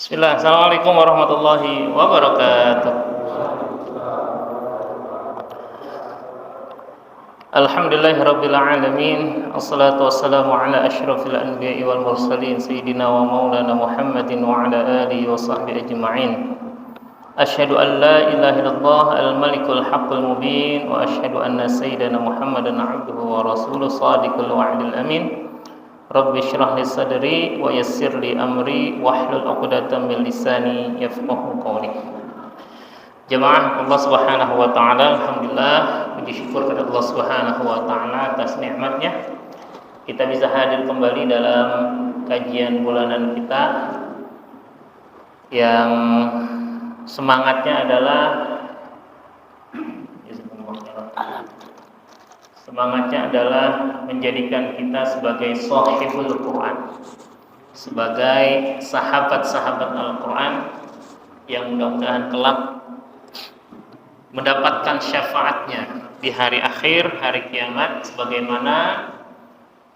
Bismillah, Assalamualaikum warahmatullahi wabarakatuh. Alhamdulillahirabbil alamin. Assalatu wassalamu ala asyrafil anbiya'i wal mursalin sayyidina wa maulana Muhammadin wa ala alihi wa sahbihi ajma'in. Asyhadu an la ilaha illallah al-malikul haqqul mubin wa asyhadu anna sayyidana Muhammadan 'abduhu wa rasuluhu shadiqul wa'dil amin. Rabbi syrah li sadri wa yassir li amri wahlul 'uqdatam min lisani yafqahu qawli. Jamaah Allah Subhanahu wa taala, alhamdulillah, puji syukur kepada Allah Subhanahu wa taala atas nikmatnya kita bisa hadir kembali dalam kajian bulanan kita yang semangatnya adalah menjadikan kita sebagai shahibul Quran, sebagai sahabat-sahabat Al-Quran yang mudah-mudahan kelak mendapatkan syafaatnya di hari akhir, hari kiamat, sebagaimana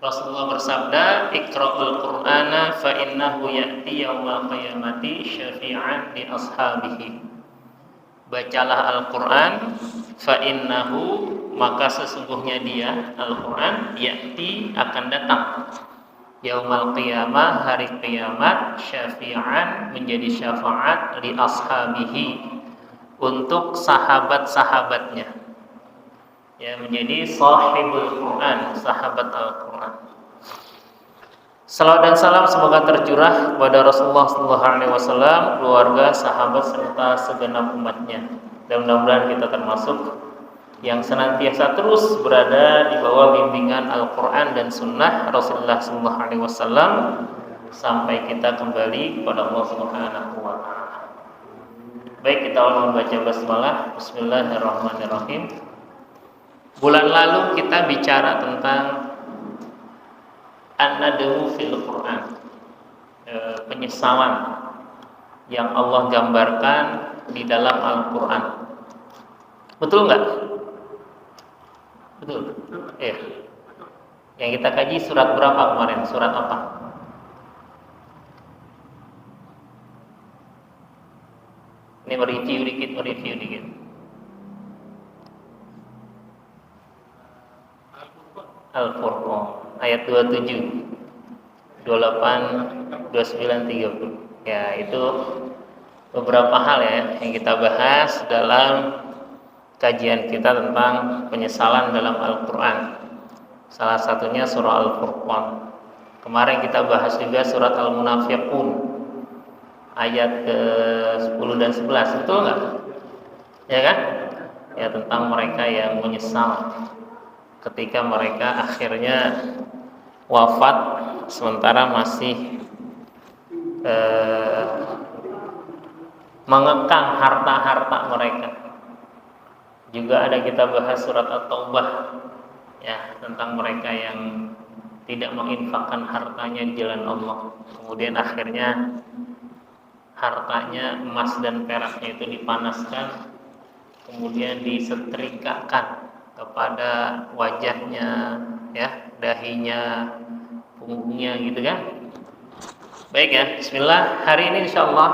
Rasulullah bersabda, "Iqra'ul Qur'ana fa innahu ya'ti yaumal qiyamati syafi'an li ashabihi." Bacalah Al-Qur'an, fa innahu, maka sesungguhnya dia Al-Qur'an, ya'ti, akan datang, yaumal qiyamah, hari kiamat, syafi'an, menjadi syafaat, li ashabihi, untuk sahabat-sahabatnya, ya, menjadi sahibul Quran, sahabat Al-Quran. Salawat dan salam semoga tercurah kepada Rasulullah SAW, keluarga, sahabat, serta segenap umatnya. Dan mudah-mudahan kita termasuk yang senantiasa terus berada di bawah bimbingan Al-Quran dan Sunnah Rasulullah SAW sampai kita kembali kepada Allah Subhanahu wa Ta'ala. Baik, kita awal membaca basmalah. Bismillahirrahmanirrahim. Bulan lalu kita bicara tentang an-nadmu fil Quran, penyesalan yang Allah gambarkan di dalam Al-Quran. Betul nggak? Betul. Yang kita kaji surat berapa kemarin? Surat apa? Ini mereview dikit. Al-Furqan ayat 27, 28, 29, 30. Ya, itu beberapa hal ya yang kita bahas dalam kajian kita tentang penyesalan dalam Al-Quran. Salah satunya surah Al-Furqan. Kemarin kita bahas juga surat Al-Munafiqun ayat ke-10 dan 11, betul nggak? Ya kan? Ya, tentang mereka yang menyesal ketika mereka akhirnya wafat sementara masih mengekang harta-harta mereka. Juga ada kita bahas surat At-Taubah, ya, tentang mereka yang tidak menginfakkan hartanya di jalan Allah. Kemudian akhirnya hartanya, emas dan peraknya itu dipanaskan, kemudian disetrikakan kepada wajahnya, ya, dahinya, punggungnya, gitu kan. Baik ya, bismillah. Hari ini insyaallah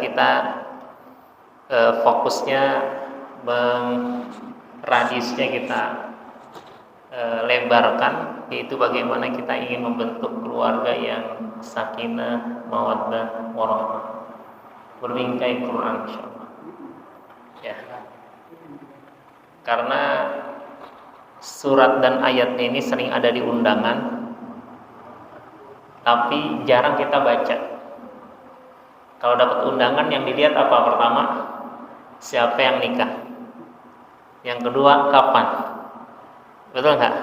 kita fokusnya, radiusnya kita lebarkan, yaitu bagaimana kita ingin membentuk keluarga yang sakinah, mawaddah, warahmah, berbingkai Quran insyaallah. Ya. Karena surat dan ayatnya ini sering ada di undangan, tapi jarang kita baca. Kalau dapat undangan, yang dilihat apa? Pertama, siapa yang nikah. Yang kedua, kapan. Betul nggak?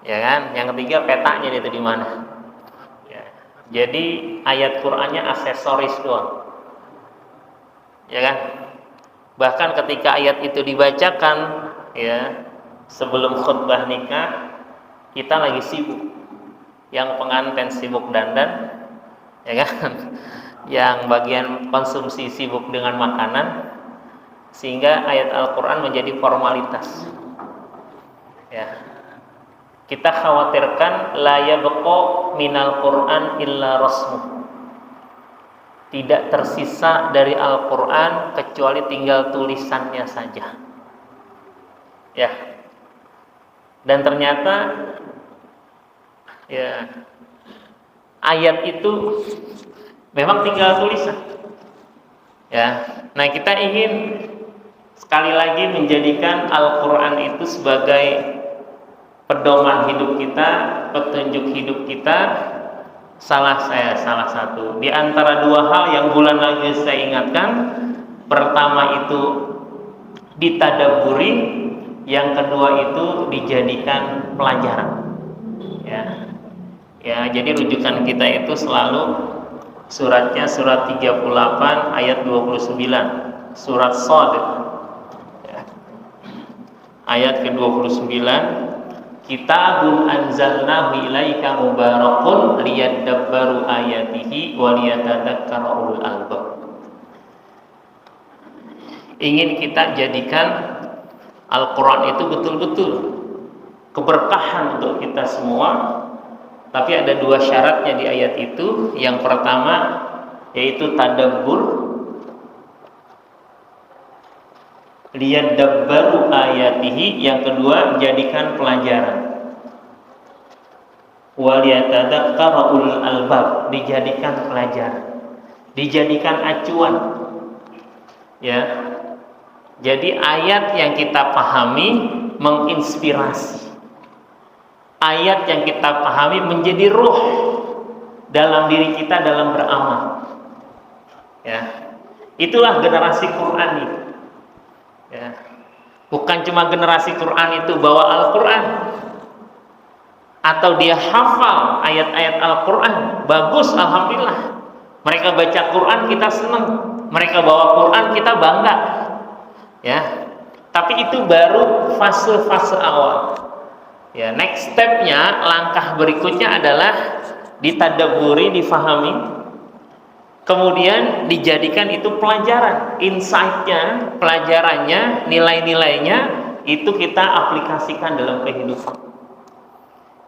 Ya kan? Yang ketiga, petanya itu di mana. Ya. Jadi ayat Qur'annya aksesoris doang. Ya kan? Bahkan ketika ayat itu dibacakan, ya, sebelum khutbah nikah, kita lagi sibuk. Yang pengantin sibuk dandan, ya kan? Yang bagian konsumsi sibuk dengan makanan, sehingga ayat Al-Quran menjadi formalitas. Ya, kita khawatirkan la yabqa minal Quran illa rasmuh. tidak tersisa dari Al-Quran kecuali tinggal tulisannya saja. Ya. Dan ternyata ya ayat itu memang tinggal tulisan. Ya. Nah, kita ingin sekali lagi menjadikan Al-Quran itu sebagai pedoman hidup kita, petunjuk hidup kita. Salah satu di antara dua hal yang bulan lagi saya ingatkan, pertama itu ditadaburi, yang kedua itu dijadikan pelajaran. Ya, jadi rujukan kita itu selalu suratnya surat 38 ayat 29, surat Shad, ya. Ayat ke-29, kitabun anzalnahu ilaika mubarakun liyadabbaru ayatihi wa liyatadzakkara ulul albab. Ingin kita jadikan Al-Quran itu betul-betul keberkahan untuk kita semua, tapi ada dua syaratnya di ayat itu. Yang pertama yaitu tadabbur, liyadabbaru ayatihi, yang kedua jadikan pelajaran, waliyatadzakkara ulul albab, dijadikan pelajaran, dijadikan acuan. Ya. Jadi ayat yang kita pahami menginspirasi, ayat yang kita pahami menjadi ruh dalam diri kita dalam beramal. Ya. Itulah generasi Quran itu. Ya. Bukan cuma generasi Quran itu bawa Al-Quran atau dia hafal ayat-ayat Al-Quran, bagus, alhamdulillah. Mereka baca Quran, kita senang. Mereka bawa Quran, kita bangga. Ya, tapi itu baru fase-fase awal. Ya, next stepnya, langkah berikutnya adalah ditadaburi, difahami, kemudian dijadikan itu pelajaran, insight-nya, pelajarannya, nilai-nilainya itu kita aplikasikan dalam kehidupan.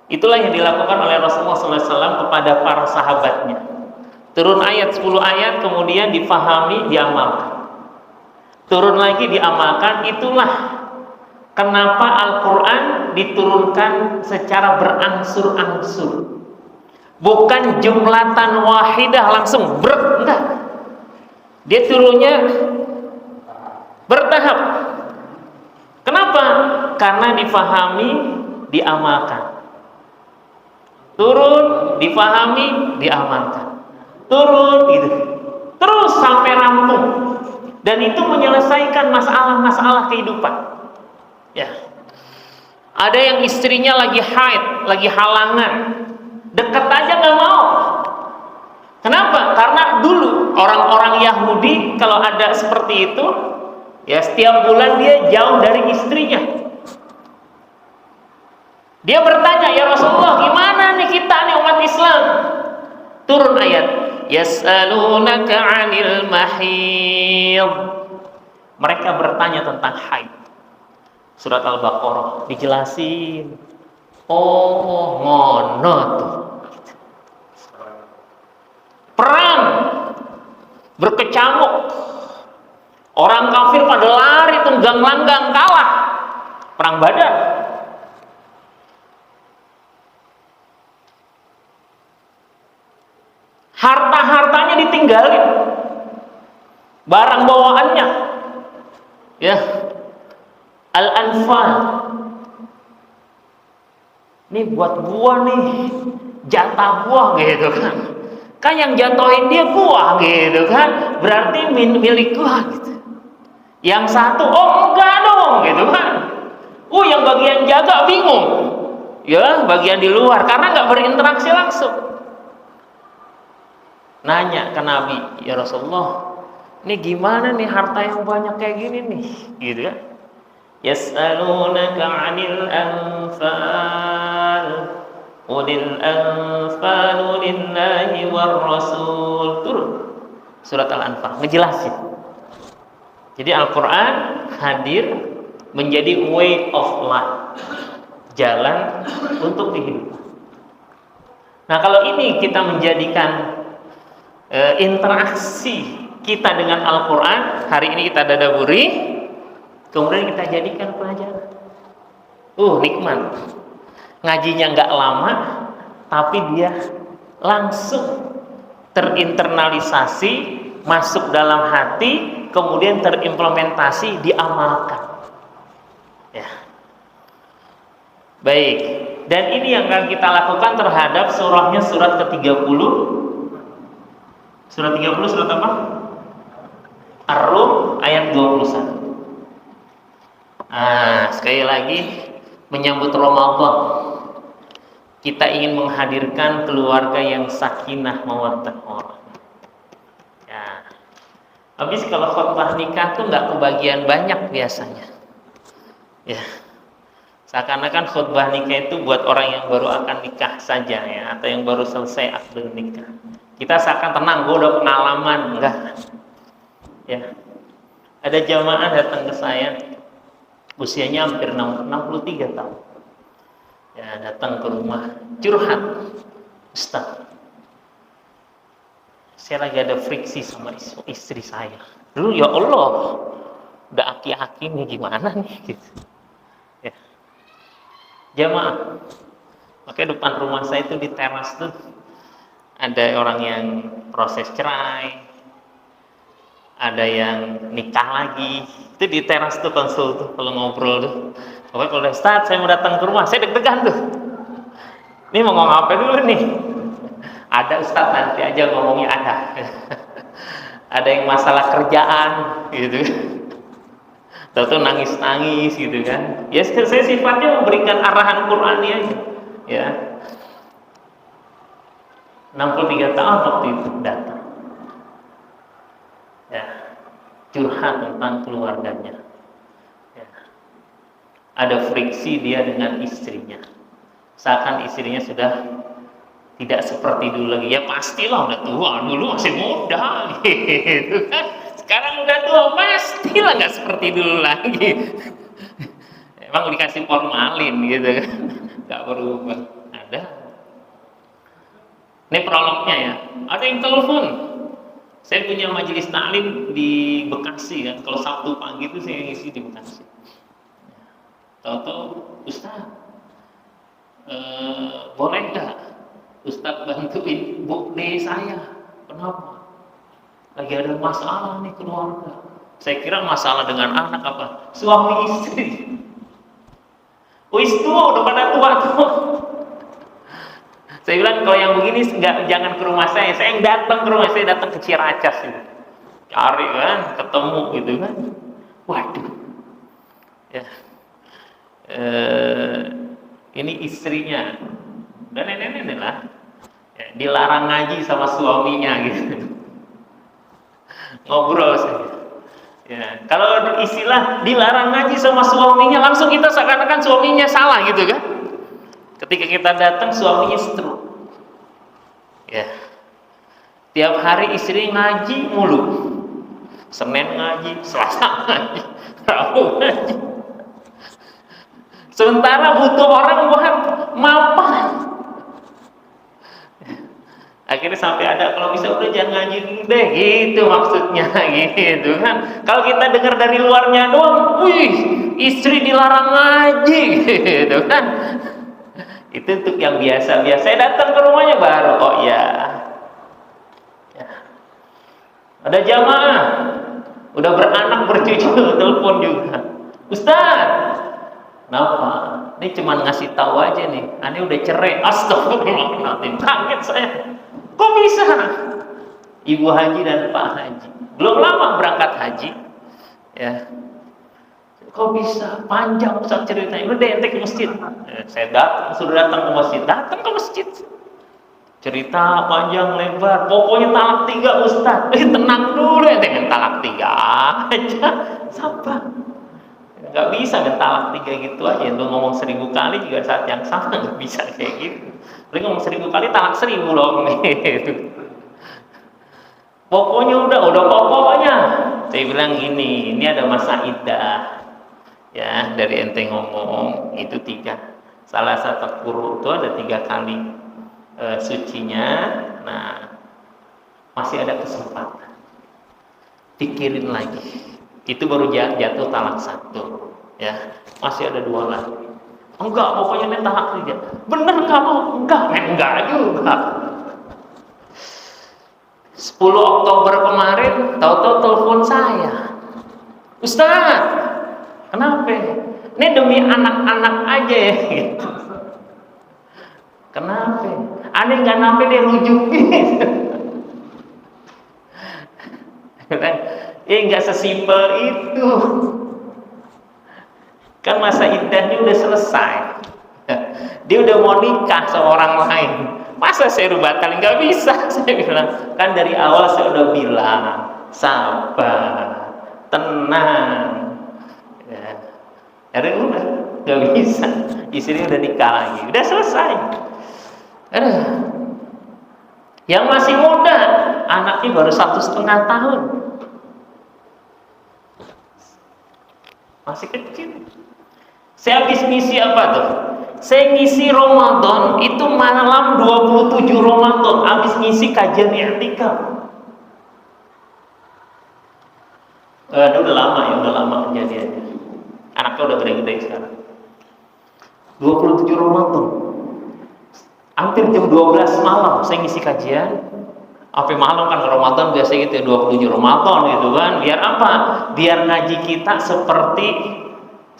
Itulah yang dilakukan oleh Rasulullah SAW kepada para sahabatnya. Turun ayat 10 ayat, kemudian difahami, diamalkan. Turun lagi, diamalkan. Itulah kenapa Al-Quran diturunkan secara berangsur-angsur. Bukan jumlatan wahidah langsung enggak. Dia turunnya bertahap. Kenapa? Karena difahami, diamalkan. Turun, difahami, diamalkan. Turun gitu. Terus sampai rampung. Dan itu menyelesaikan masalah-masalah kehidupan. Ya. Ada yang istrinya lagi haid, lagi halangan, dekat aja nggak mau. Kenapa? Karena dulu orang-orang Yahudi kalau ada seperti itu, ya setiap bulan dia jauh dari istrinya. Dia bertanya, ya Rasulullah, gimana nih kita nih umat Islam? Turun ayat, yas'alunaka 'anil mahid. Mereka bertanya tentang haid. Surat Al-Baqarah dijelasin. Oh, ngono tuh. Perang berkecamuk. Orang kafir pada lari tunggang-langgang, kalah. Perang Badar. Harta-hartanya ditinggalin, barang bawaannya, ya, Al-Anfal. Ini buat gua nih, jatah gua gitu kan. Kan yang jatuhin dia gua gitu kan, berarti milik gua gitu. Yang satu, oh enggak dong gitu kan. Yang bagian jaga bingung, ya, bagian di luar karena nggak berinteraksi langsung. Nanya ke Nabi, ya Rasulullah, ini gimana nih harta yang banyak kayak gini nih, gitu ya? Yas'alunaka 'anil anfal, qulil anfalu lillahi war rasul. Turun surat Al-Anfal ngejelasin. Jadi Al-Quran hadir menjadi way of life, jalan untuk kehidupan. Nah, kalau ini kita menjadikan interaksi kita dengan Al-Quran hari ini kita dadaburi, kemudian kita jadikan pelajaran. Nikmat. Ngajinya nggak lama, tapi dia langsung terinternalisasi, masuk dalam hati, kemudian terimplementasi, diamalkan. Ya. Baik. Dan ini yang akan kita lakukan terhadap surahnya, surat ke-30. Surat 30 surat apa? Ar-Rum ayat 21. Sekali lagi menyambut Ramadan, kita ingin menghadirkan keluarga yang sakinah mawaddah warahmah. Ya. Habis kalau khutbah nikah tuh nggak kebagian banyak biasanya. Ya. Seakan-akan khutbah nikah itu buat orang yang baru akan nikah saja ya, atau yang baru selesai akad nikah. Kita seakan tenang, gue udah pengalaman, enggak. Ya. Ada jamaah datang ke saya, usianya hampir 63 tahun. Ya, datang ke rumah curhat, Ustaz, saya lagi ada friksi sama istri saya. Dulu ya Allah, udah aki-aki nih, gimana nih gitu. Ya. Jamaah, makanya depan rumah saya itu di teras tuh ada orang yang proses cerai, ada yang nikah lagi. Itu di teras tuh konsul tuh kalau ngobrol tuh. Pokoknya kalau udah Ustaz, saya mau datang ke rumah, saya deg-degan tuh. Ini mau ngomong apa dulu nih? Ada Ustaz, nanti aja ngomongnya ada. Ada yang masalah kerjaan gitu. Tahu-tahu nangis-nangis gitu kan. Ya saya sifatnya memberikan arahan Qur'ani aja. Ya. 63 tahun waktu itu datang. Ya. Curhat tentang keluarganya. Ya. Ada friksi dia dengan istrinya. Seakan istrinya sudah tidak seperti dulu lagi. Ya pastilah udah tua, dulu masih muda gitu kan. Sekarang udah tua, pastilah nggak seperti dulu lagi. Emang dikasih formalin gitu kan, nggak berubah. Ada. Ini prolognya ya. Ada yang telepon. Saya punya majelis taklim di Bekasi kan. Kalau Sabtu pagi itu saya ngisi di Bekasi. Tahu-tahu Ustaz, boleh nggak Ustaz bantuin Bu D saya? Kenapa? Lagi ada masalah nih keluarga. Saya kira masalah dengan anak apa? Suami istri. Wis tua, udah pada tua. Saya bilang kalau yang begini jangan ke rumah saya yang datang ke rumah, saya datang ke Ciracas gitu. Cari kan, ketemu gitu kan. Waduh. Ya. Ini istrinya. Dan nenek-nenek lah. Ya, dilarang ngaji sama suaminya gitu. Ngobrol saja. Ya, kalau istilah dilarang ngaji sama suaminya, langsung kita seakan-akan suaminya salah gitu kan. Ketika kita datang suaminya stroke. Ya. Tiap hari istri ngaji mulu. Senin ngaji, Selasa ngaji, Rabu ngaji. Sementara butuh orang buat mapan. Akhirnya sampai ada, kalau bisa udah jangan ngaji dulu deh, gitu maksudnya gitu kan. Kalau kita dengar dari luarnya doang, wih, istri dilarang ngaji gitu kan. Itu untuk yang biasa-biasa. Saya datang ke rumahnya baru, oh ya. Ada jamaah, udah beranak bercucu, telepon juga. Ustaz, kenapa? Ini cuma ngasih tahu aja nih, Ani udah cerai. Astagfirullahaladzim, kaget saya. Kok bisa? Ibu haji dan Pak haji belum lama berangkat haji, ya. Kok bisa? Panjang Ustaz ceritanya. Udah ente ke masjid. Saya sudah datang ke masjid. Datang ke masjid. Cerita panjang lebar. Pokoknya talak 3 Ustaz. Tenang dulu, ente talak 3 aja. Sabar. Gak bisa talak 3 gitu aja. Untuk ngomong 1000 kali juga saat yang sama gak bisa kayak gitu. Paling ngomong 1000 kali talak 1000 loh. Gitu. Pokoknya udah pokoknya. Saya bilang gini, ini ada masa iddah. Ya, dari ente ngomong itu 3. Salah satu kuru itu ada 3 kali sucinya. Nah, masih ada kesempatan. Pikirin lagi. Itu baru jatuh talak 1, ya. Masih ada 2 lagi. Enggak, pokoknya ini talak 3. Bener kamu? Enggak juga. 10 Oktober kemarin, tahu-tahu telepon saya. Ustaz, kenapa? Ini demi anak-anak aja ya, gitu. Kenapa? Aneh nggak nampe dia rujukin. Nggak sesimpel itu. Kan masa iddahnya udah selesai. Dia udah mau nikah sama orang lain. Masa saya batalin? Nggak bisa. Saya bilang, kan dari awal saya udah bilang, sabar, tenang. Ya. Jadi udah, nggak bisa. Istrinya udah nikah lagi, udah selesai. Yang masih muda, anaknya baru 1,5 tahun, masih kecil. Saya habis ngisi apa tuh? Saya ngisi Ramadan itu malam 27 Ramadan, habis ngisi kajian i'tikaf. Udah lama kejadiannya. Anaknya udah gede-gede sekarang. 27 Ramadan. Hampir jam 12 malam saya ngisi kajian. Sampai malam kan Ramadan biasa gitu ya, 27 Ramadan gitu kan. Biar apa? Biar ngaji kita seperti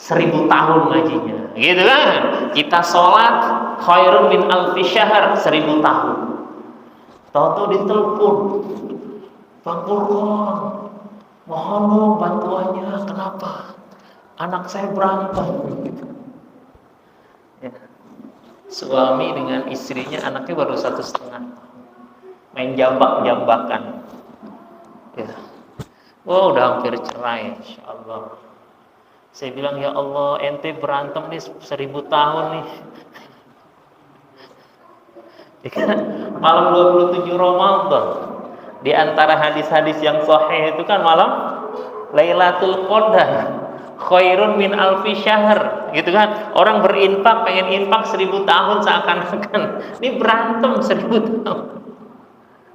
1000 tahun ngajinya. Gitu kan? Kita sholat khairun min alfi syahr, 1000 tahun. Tahu-tahu ditelepon. Bang Purwon, mohon dong bantuannya. Kenapa? Anak saya berantem. Ya. Suami dengan istrinya, anaknya baru 1,5, main jambak-jambakan. Ya. Udah hampir cerai, insya Allah. Saya bilang, ya Allah, ente berantem nih 1000 tahun nih. Malam 27 Ramadan. Di antara hadis-hadis yang sahih itu kan malam Lailatul Qadar. Khairun min alfi syahr, gitu kan? Orang berinfak, pengen infak 1000 tahun seakan-akan. Ini berantem 1000 tahun.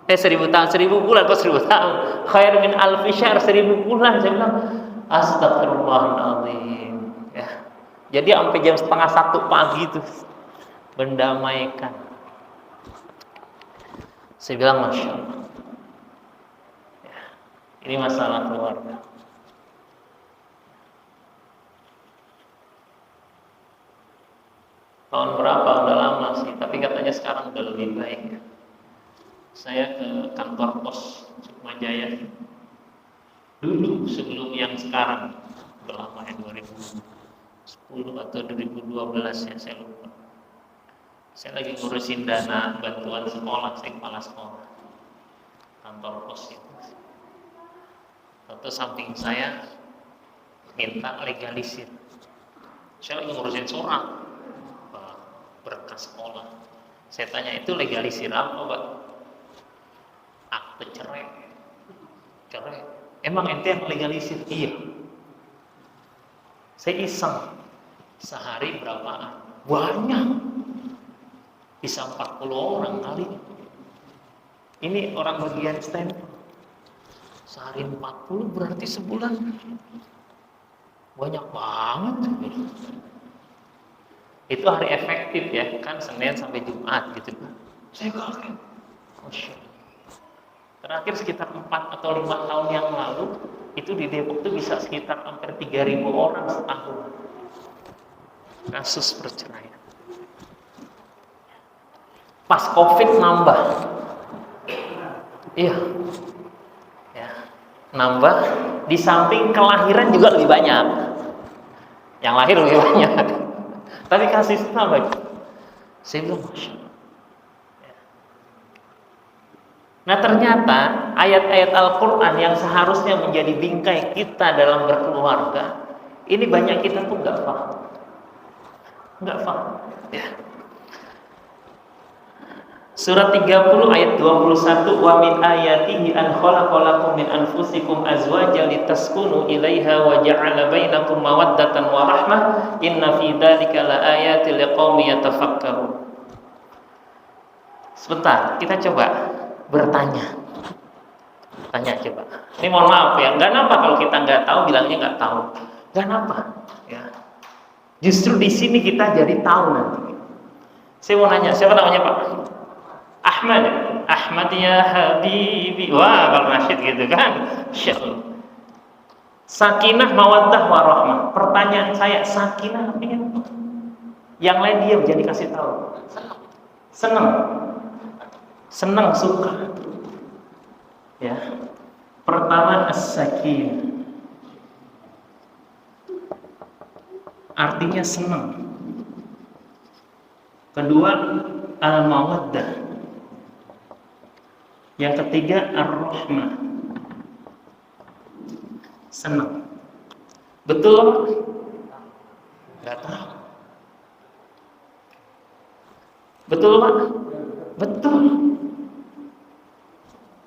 1000 tahun, 1000 bulan, kok 1000 tahun? Khair min alfi syahr, 1000 bulan. Saya bilang, astagfirullahaladzim. Ya. Jadi sampai jam 12:30 pagi itu mendamaikan. Saya bilang, Masya Allah. Ya. Ini masalah keluarga. Tahun berapa? Udah lama sih, tapi katanya sekarang udah lebih baik ya. Saya ke kantor pos Sukmajaya dulu sebelum yang sekarang, udah lama ya, 2010 atau 2012 ya, saya lupa. Saya lagi ngurusin dana bantuan sekolah, saya kepala sekolah kantor pos itu. Atau samping saya minta legalisir, saya lagi ngurusin surat berkas sekolah. Saya tanya, itu legalisir apa, Pak? Akte cerai. Emang ente yang legalisir? Iya. Saya iseng, sehari berapaan? Banyak, bisa 40 orang kali. Ini orang bagian stempel. Sehari 40 berarti sebulan banyak banget. Itu hari efektif ya, kan Senin sampai Jumat gitu. Saya kaget. Masya Allah. Terakhir sekitar 4 atau 5 tahun yang lalu, itu di Depok itu bisa sekitar hampir 3.000 orang setahun kasus perceraian. Pas Covid nambah. Iya. Ya, nambah, di samping kelahiran juga lebih banyak. Yang lahir lebih banyak. Tapi kasusnya nambah. Saya bilang, Masya Allah. Nah ternyata ayat-ayat Al-Quran yang seharusnya menjadi bingkai kita dalam berkeluarga, ini banyak kita tuh nggak paham. Ya. Surat 30 ayat 21, wa min ayatihi an khalaqalakum min anfusikum azwajan litaskunu ilaiha wa ja'ala bainakum mawaddatan wa rahmah inna fi dzalika laayatil liqaumin yatafakkarun. Sebentar, kita coba bertanya. Tanya coba. Ini mohon maaf ya, nggak apa kalau kita nggak tahu bilangnya nggak tahu, nggak apa. Ya. Justru di sini kita jadi tahu nanti. Saya mau nanya, siapa namanya Pak? Ahmad. Ahmad ya Habibi. Wah, Bang Rashid gitu kan? Insyaallah. Sakinah, mawaddah, warahmah. Pertanyaan saya, sakinah artinya apa? Yang lain diam, jadi kasih tahu. Senang, senang, suka. Ya. Pertama as-sakinah. Artinya senang. Kedua al-mawaddah. Yang ketiga ar-rahmah. Senang. Betul? Enggak tahu. Betul Pak? Betul.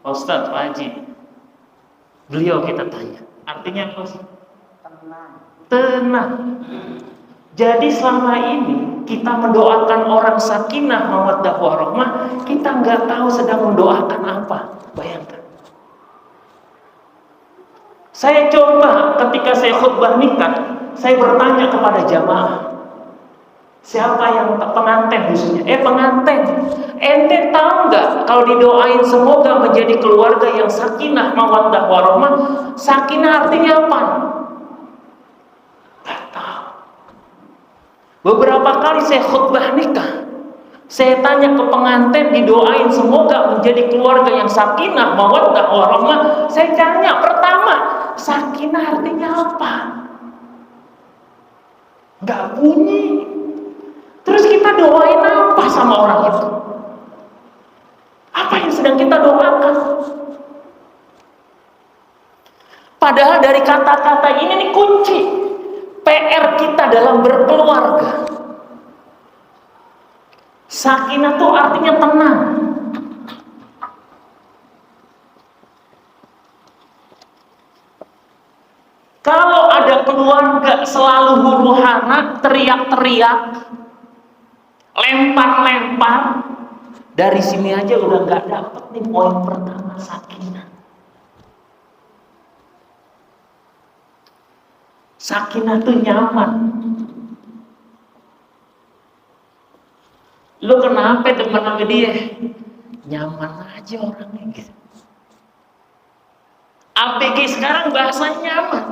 Ustaz Pak Haji, beliau kita tanya, artinya apa sih? Tenang. Tenang. Jadi selama ini kita mendoakan orang sakinah, mawaddah, warahmah, kita nggak tahu sedang mendoakan apa. Bayangkan. Saya coba ketika saya khutbah nikah, saya bertanya kepada jamaah, siapa yang pengantin khususnya? Pengantin. Ente tahu nggak kalau didoain semoga menjadi keluarga yang sakinah, mawaddah, warahmah? Sakinah artinya apa? Nggak tahu. Beberapa kali saya khutbah nikah, saya tanya ke pengantin didoain semoga menjadi keluarga yang sakinah, mawaddah, warahmah. Saya tanya pertama, sakinah artinya apa? Nggak bunyi. Terus kita doain apa sama orang itu? Apa yang sedang kita doakan? Padahal dari kata-kata ini nih kunci PR kita dalam berkeluarga. Sakinah itu artinya tenang. Kalau ada keluarga selalu huru-hara, teriak-teriak, lempar-lempar, dari sini aja udah nggak dapet nih poin pertama, sakinah. Sakinah tuh nyaman. Lu kenapa demen sama dia? Nyaman aja orangnya gitu. APG sekarang bahasa nyaman.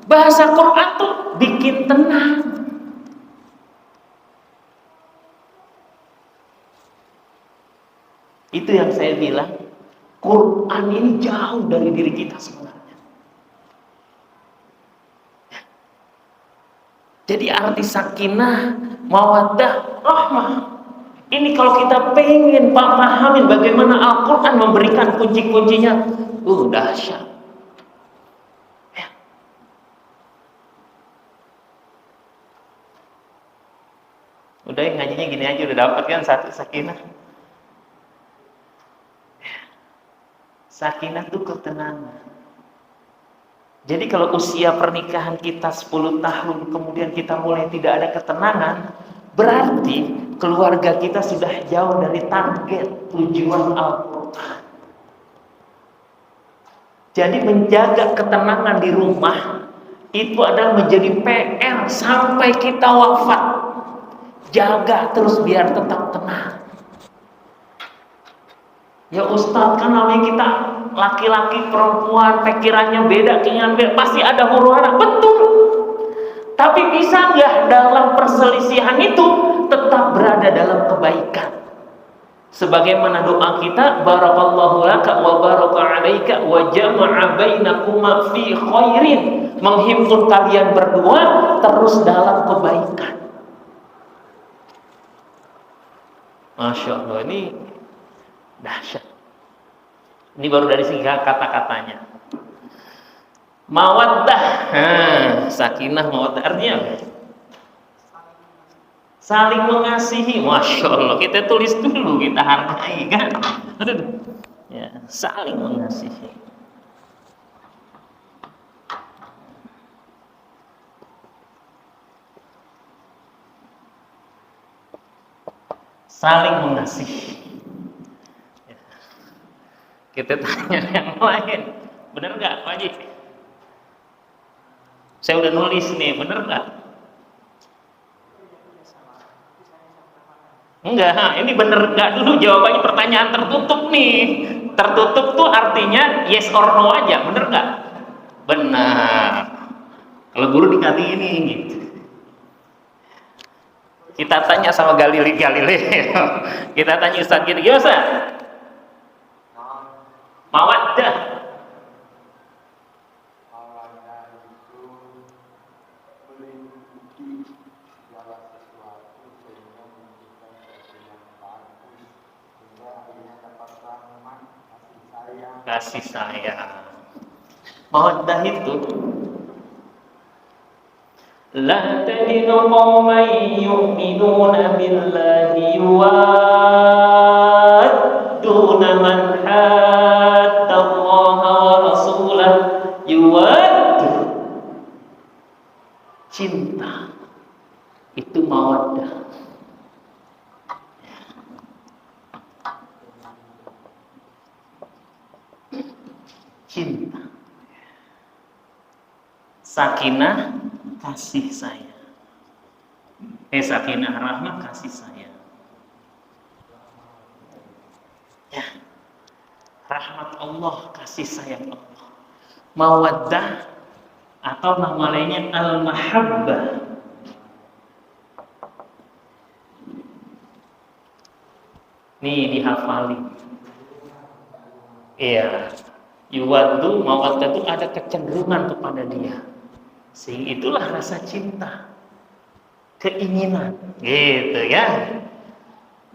Bahasa Quran tuh bikin tenang. Itu yang saya bilang, Quran ini jauh dari diri kita sebenarnya. Jadi arti sakinah, mawaddah, rahmah. Ini kalau kita pengen pahamin bagaimana Al-Quran memberikan kunci-kuncinya, dahsyat. Ya. Udah ngajinya gini aja udah dapat kan satu sakinah. Sakinah itu ketenangan. Jadi kalau usia pernikahan kita 10 tahun kemudian kita mulai tidak ada ketenangan, berarti keluarga kita sudah jauh dari target tujuan Al-Quran. Jadi menjaga ketenangan di rumah itu adalah menjadi PR sampai kita wafat. Jaga terus biar tetap tenang. Ya Ustadz, kan namanya kita laki-laki perempuan pikirannya beda, keinginan beda, pasti ada huru-hara. Betul. Tapi bisa nggak dalam perselisihan itu tetap berada dalam kebaikan? Sebagaimana doa kita, barakallahu laka wa baraka alaika wa jama'a bainakuma fi khairin, menghimpun kalian berdua terus dalam kebaikan. Masya Allah, ini dahsyat. Ini baru dari segi kata-katanya. Mawaddah, sakinah, mawaddah artinya apa? Saling mengasihi. Masya Allah, kita tulis dulu, kita hargai kan. Aduh. Ya, saling mengasihi. Saling mengasihi. Kita tanya yang lain. Bener nggak, Pak Haji? Saya udah nulis nih, bener nggak? Enggak, ini bener nggak dulu jawabannya, pertanyaan tertutup nih. Tertutup tuh artinya yes or no aja, bener nggak? Benar. Kalau guru dikasih ini gitu. Kita tanya sama Galileo. Kita tanya Ustaz gini, gimana Ustaz? Mawaddah. Mawaddah itu meliputi segala sesuatu sehingga memberikan sesuatu yang bagus, sehingga akhirnya dapat rahmat, kasih sayang. Kasih sayang. Mawaddah itu la tajidu qauman yu'minuna billahi yuwadduna man hadda Allah wa rasulah, yuwaddu, cinta itu mawaddah. Cinta. Sakinah, kasih sayang. Sakinah, rahmah, kasih sayang. Ya. Rahmat Allah, kasih sayang Allah. Mawaddah atau nama lainnya al-mahabbah. Nih dihafalin. Iya. Yuwaddu, mawaddah itu ada kecenderungan kepada dia. Sehingga itulah rasa cinta, keinginan, gitu ya.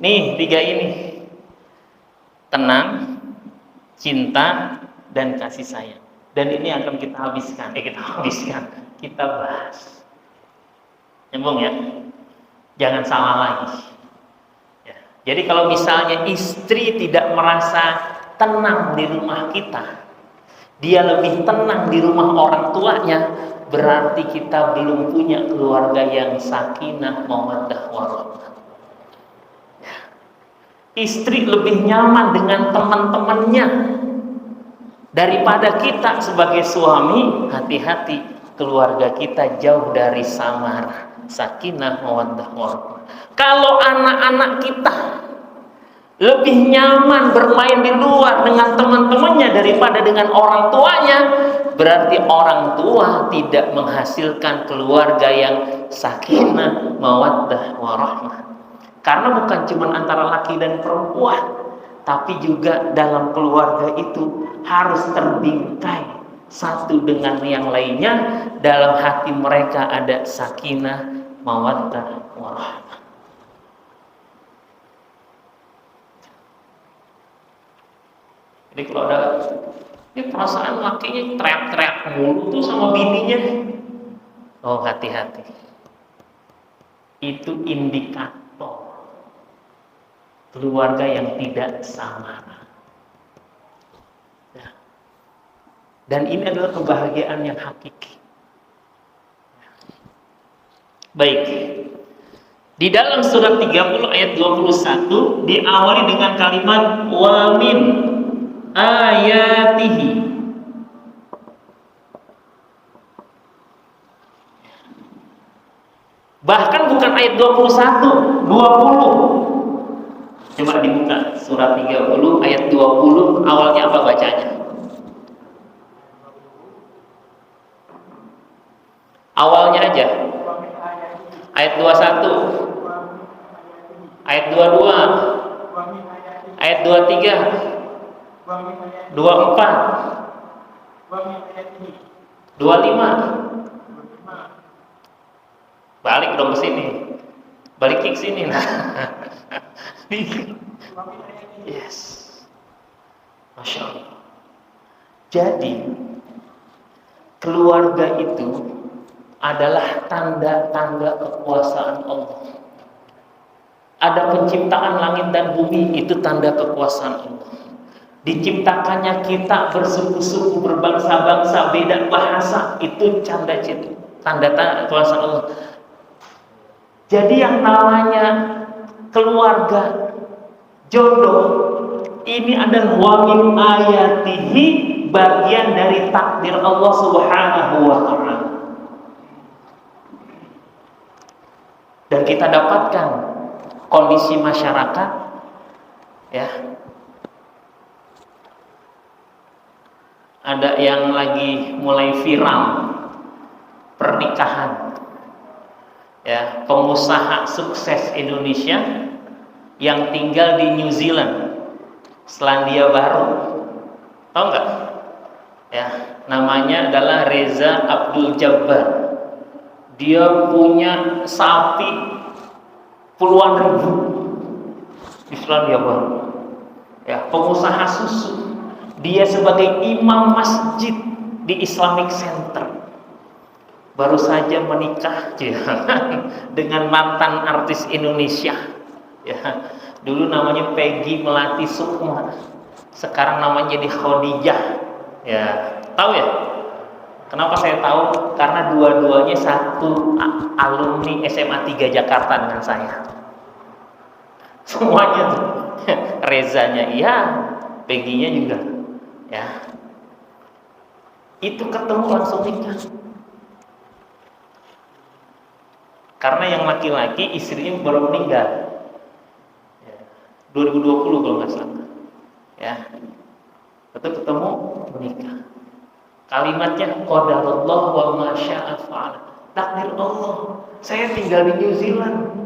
Nih 3 ini, tenang, cinta, dan kasih sayang. Dan ini akan kita bahas. Nyambung ya, jangan salah lagi. Ya. Jadi kalau misalnya istri tidak merasa tenang di rumah kita, dia lebih tenang di rumah orang tuanya, berarti kita belum punya keluarga yang sakinah, mawaddah, warahmah. Istri lebih nyaman dengan teman-temannya daripada kita sebagai suami. Hati-hati, keluarga kita jauh dari samara, sakinah, mawaddah, warahmah. Kalau anak-anak kita lebih nyaman bermain di luar dengan teman-temannya daripada dengan orang tuanya, berarti orang tua tidak menghasilkan keluarga yang sakinah, mawaddah, warahmah. Karena bukan cuma antara laki dan perempuan, tapi juga dalam keluarga itu harus terbingkai satu dengan yang lainnya. Dalam hati mereka ada sakinah, mawaddah, warahmah. Jadi kalau ada ini perasaan lakinya teriak-teriak mulu tuh sama bininya, oh hati-hati. Itu indikator keluarga yang tidak samara. Ya. Dan ini adalah kebahagiaan yang hakiki. Baik. Di dalam surat 30 ayat 21 diawali dengan kalimat wa min ayatihi. Bahkan bukan ayat 21, 20. Coba dibuka surat 30 ayat 20, awalnya apa bacanya? Awalnya aja. Ayat 21. Ayat 22. Ayat 23. 24, 25. Balik dong ke sini. Balik ke sini nah. Yes. Masya Allah. Jadi keluarga itu adalah tanda-tanda kekuasaan Allah. Ada penciptaan langit dan bumi, itu tanda kekuasaan Allah. Diciptakannya kita bersuku-suku, berbangsa-bangsa, beda bahasa, itu tanda-tanda kekuasaan Allah. Jadi yang namanya keluarga, jodoh, Ini adalah wa min ayatihi, bagian dari takdir Allah Subhanahu wa taala. Dan kita dapatkan kondisi masyarakat, ya, ada yang lagi mulai viral pernikahan, ya, pengusaha sukses Indonesia yang tinggal di New Zealand, Selandia Baru, tahu nggak? Ya, namanya adalah Reza Abdul Jabbar. Dia punya sapi puluhan ribu di Selandia Baru. Ya, pengusaha susu. Dia sebagai imam masjid di Islamic Center. Baru saja menikah ya, dengan mantan artis Indonesia. Ya, dulu namanya Peggy Melati Sukma, sekarang namanya jadi Khadijah. Ya, tahu ya? Kenapa saya tahu? Karena dua-duanya satu alumni SMA 3 Jakarta dengan saya. Semuanya tuh. Rezanya iya, Peggy-nya juga. Ya. Itu ketemu langsung nikah. Karena yang laki-laki istrinya baru meninggal. 2020 kalau nggak salah, ya, itu ketemu menikah. Kalimatnya qadarullah wa ma syaa fa'al, takdir Allah. Saya tinggal di New Zealand,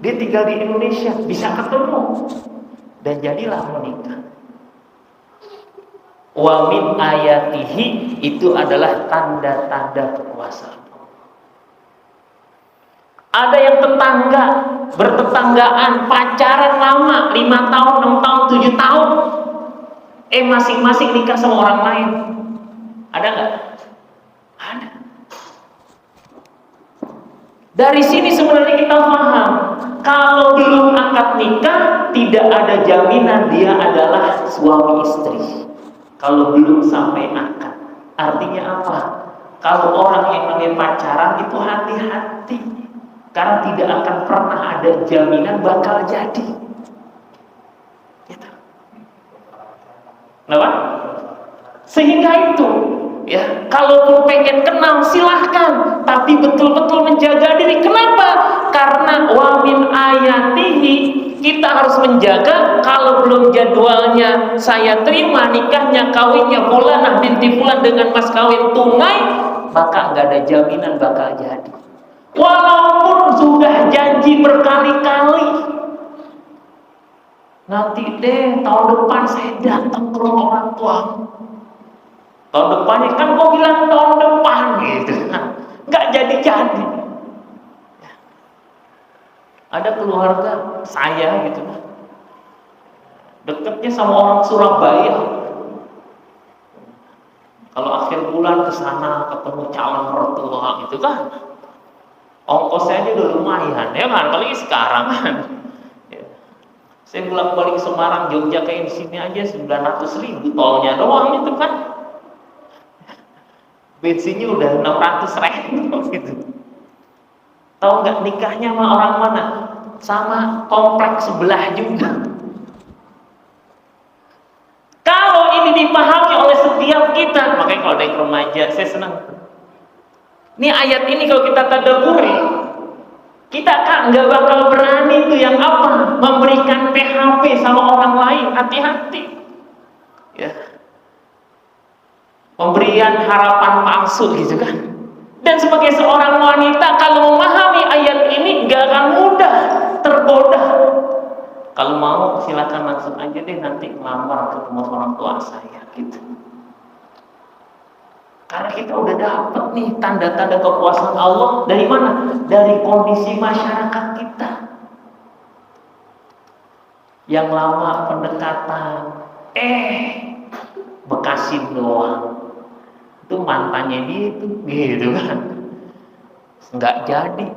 dia tinggal di Indonesia, bisa ketemu dan jadilah menikah. Wa min ayatihi, itu adalah tanda-tanda kekuasaan. Ada yang tetangga, bertetanggaan, pacaran lama, 5 tahun, 6 tahun, 7 tahun. Masing-masing nikah sama orang lain. Ada nggak? Ada. Dari sini sebenarnya kita paham, kalau belum akad nikah, tidak ada jaminan dia adalah suami istri. Kalau belum sampai akad. Artinya apa? Kalau orang yang namanya pacaran itu hati-hati. Karena tidak akan pernah ada jaminan bakal jadi. Gitu. Kenapa? Sehingga itu, ya, kalaupun pengen kenal silahkan, tapi betul-betul menjaga diri. Kenapa? Karena wa min ayatihi, kita harus menjaga. Kalau belum jadwalnya saya terima nikahnya, kawinnya Fulanah binti Fulan dengan mas kawin tunai, maka nggak ada jaminan bakal jadi. Walaupun sudah janji berkali-kali, nanti deh tahun depan saya datang ke rumah orang tua. Tahun depannya kan kok bilang tahun depan gitu, nggak jadi-jadi. Ada keluarga saya gitu, deketnya sama orang Surabaya. Kalau akhir bulan ke sana ketemu calon mertua gitu kan, ongkosnya aja udah lumayan, ya kan? Apalagi sekarang kan. Ya. Saya bolak-balik Semarang, Jogja kayak di sini aja 900.000 tolnya doang itu kan. Bensinnya udah 600.000 gitu. Tahu nggak nikahnya sama orang mana? Sama kompleks sebelah juga. Kalau ini dipahami oleh setiap kita, makanya kalau ada yang remaja, saya senang. Ini ayat ini kalau kita tadabburi, kita kan nggak bakal berani tuh yang apa? Memberikan PHP sama orang lain. Hati-hati. Ya. Pemberian harapan palsu gitu kan. Dan sebagai seorang wanita, kalau memahami ayat ini nggak akan mudah tergoda. Kalau mau silakan langsung aja deh nanti ngelamar ketemu orang tua saya gitu. Karena kita udah dapat nih tanda-tanda kekuasaan Allah dari mana? Dari kondisi masyarakat kita. Yang lama pendekatan, bekasin doang. Itu mantannya dia itu, gitu kan. Nggak jadi.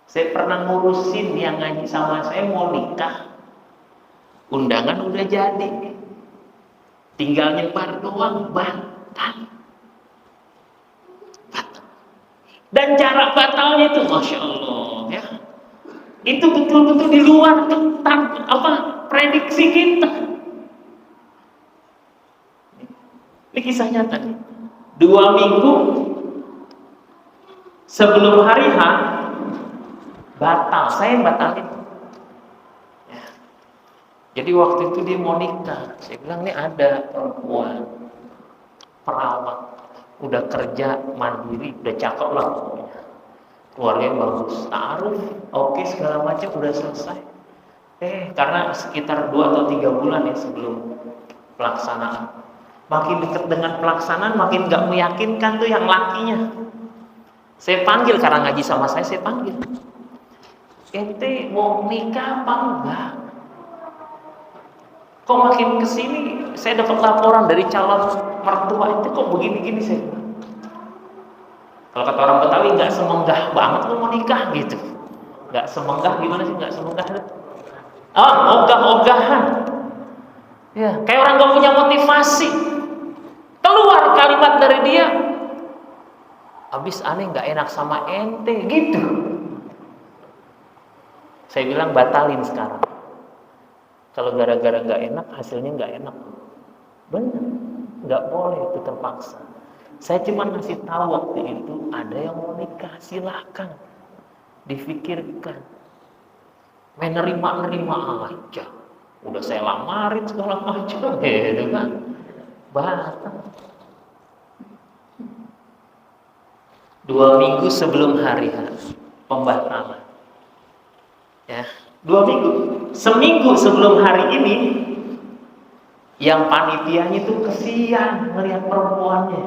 Saya pernah ngurusin yang ngaji sama saya mau nikah. Undangan udah jadi. Tinggal nyebar doang, batal. Dan cara batalnya itu, masya Allah, ya, itu betul-betul di luar prediksi kita. Ini kisah nyata. 2 minggu sebelum hari H batal, saya yang batalin. Ya. Jadi waktu itu dia mau nikah, saya bilang ini ada perempuan perawat, udah kerja mandiri, udah cakep lah pokoknya, keluarganya bagus, ta'aruf, oke segala macam udah selesai. Karena sekitar 2 atau 3 bulan ya sebelum pelaksanaan, makin dekat dengan pelaksanaan makin gak meyakinkan tuh yang lakinya. Saya panggil, karena ngaji sama saya panggil, ente mau nikah apa enggak? Kok makin kesini saya dapat laporan dari calon mertua itu kok begini-gini. Saya bilang, kalau kata orang Betawi nggak semenggah banget lu mau nikah gitu. Nggak semenggah gimana sih? Nggak semenggah. Ogah-ogahan. Ya, kayak orang nggak punya motivasi. Keluar kalimat dari dia, abis aneh nggak enak sama ente gitu. Saya bilang batalin sekarang. Kalau gara-gara nggak enak, hasilnya nggak enak. Benar, nggak boleh itu terpaksa. Saya cuma ngasih tahu waktu itu ada yang mau nikah, silakan difikirkan. Nerima aja. Udah saya lamarin segala macam, gitu kan. Batal. 2 minggu sebelum hari H pembatalan. Ya, 2 minggu. Seminggu sebelum hari ini, yang panitianya itu kesian melihat perempuannya.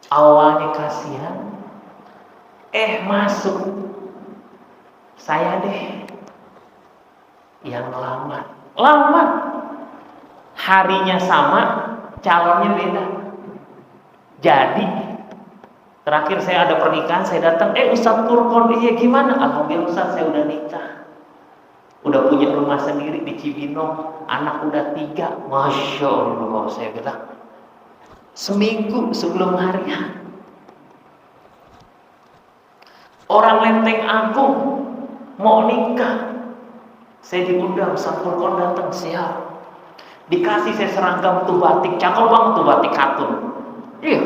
Awalnya kasihan, masuk. Saya deh yang lamar. Harinya sama, calonnya beda. Jadi terakhir saya ada pernikahan, saya datang, Ustadz Furqon, iya gimana? Alhamdulillah Ustadz, saya udah nikah, udah punya rumah sendiri di Cibinong, anak udah 3, Masya Allah. Saya bilang, seminggu sebelum hari H, orang Lenteng Agung mau nikah, saya diundang, Ustadz Furqon datang, siap. Dikasih saya seragam tuh batik, cakep banget tuh batik katun. Iya.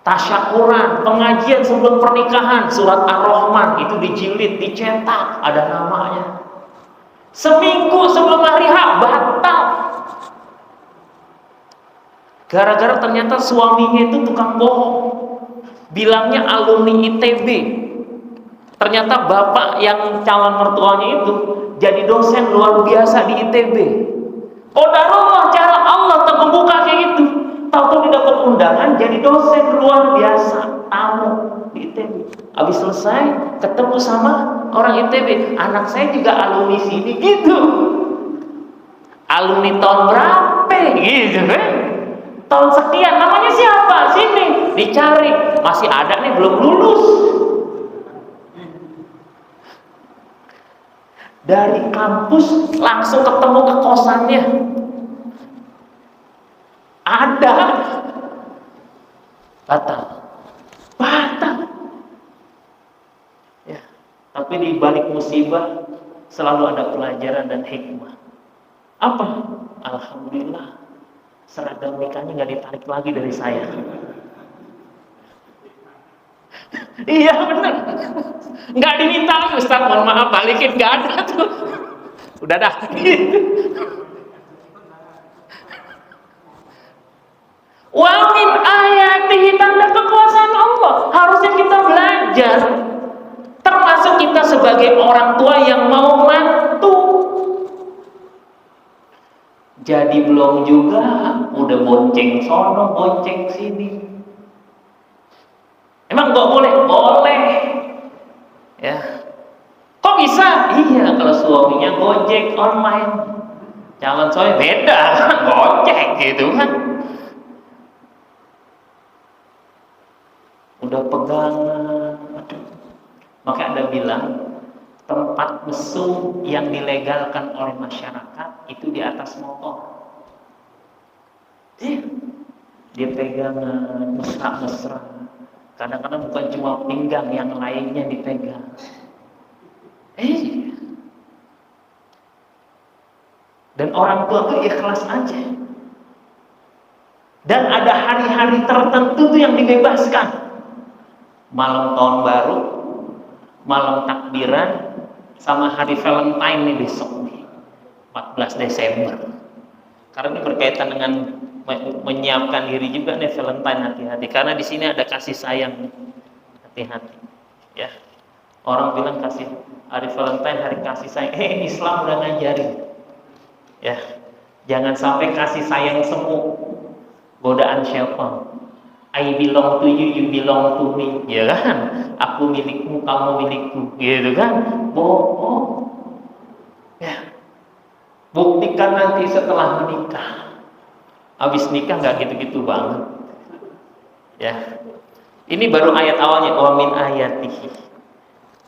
Tasyakuran, pengajian sebelum pernikahan, surat Ar-Rahman itu dijilid, dicetak, ada namanya. Seminggu sebelum hari H batal. Gara-gara ternyata suaminya itu tukang bohong. Bilangnya alumni ITB. Ternyata bapak yang calon mertuanya itu jadi dosen luar biasa di ITB. Qadarullah, cara Allah tak membuka kayak gitu. Tahu dia dapat undangan jadi dosen luar biasa, tamu di ITB. Habis selesai ketemu sama orang ITB, anak saya juga alumni sini gitu. Alumni tahun berapa gitu kan? Tahun sekian, namanya siapa? Sini dicari, masih ada nih belum lulus. Dari kampus langsung ketemu ke kosannya. Ada batal. Ya, tapi di balik musibah selalu ada pelajaran dan hikmah. Apa? Alhamdulillah, seragam nikahnya nggak ditarik lagi dari saya. Iya benar, nggak diminta lagi, Ustaz, mohon maaf balikin, nggak ada tuh. Udah dah. Wa min ayatihi, tanda kekuasaan Allah. Harusnya kita belajar. Termasuk kita sebagai orang tua yang mau mantu. Jadi belum juga udah bonceng sono, bonceng sini. Emang nggak boleh? Boleh. Ya. Kok bisa? Iya, kalau suaminya Gojek online. Calon suami beda kan, Gojek gitu kan. Udah pegangan, aduh. Maka Anda bilang tempat mesum yang dilegalkan oleh masyarakat itu di atas motor. Dia pegangan, mesra-mesra. Kadang-kadang bukan cuma pinggang, yang lainnya dipegang. Eh, dan orang tua tuh ikhlas aja. Dan ada hari-hari tertentu tuh yang dibebaskan. Malam tahun baru, malam takbiran, sama hari Valentine nih besok nih, 14 Desember. Karena ini berkaitan dengan menyiapkan diri juga nih Valentine, hati-hati. Karena di sini ada kasih sayang, hati-hati. Ya, orang bilang kasih hari Valentine hari kasih sayang. Islam udah ngajarin. Ya, jangan sampai kasih sayang semu, godaan syaitan. I belong to you, you belong to me, ya kan? Aku milikmu, kamu milikku, gitu kan? Bohong. Ya. Buktikan nanti setelah menikah. Habis nikah nggak gitu-gitu banget. Ya. Ini baru ayat awalnya, wa min ayatihi.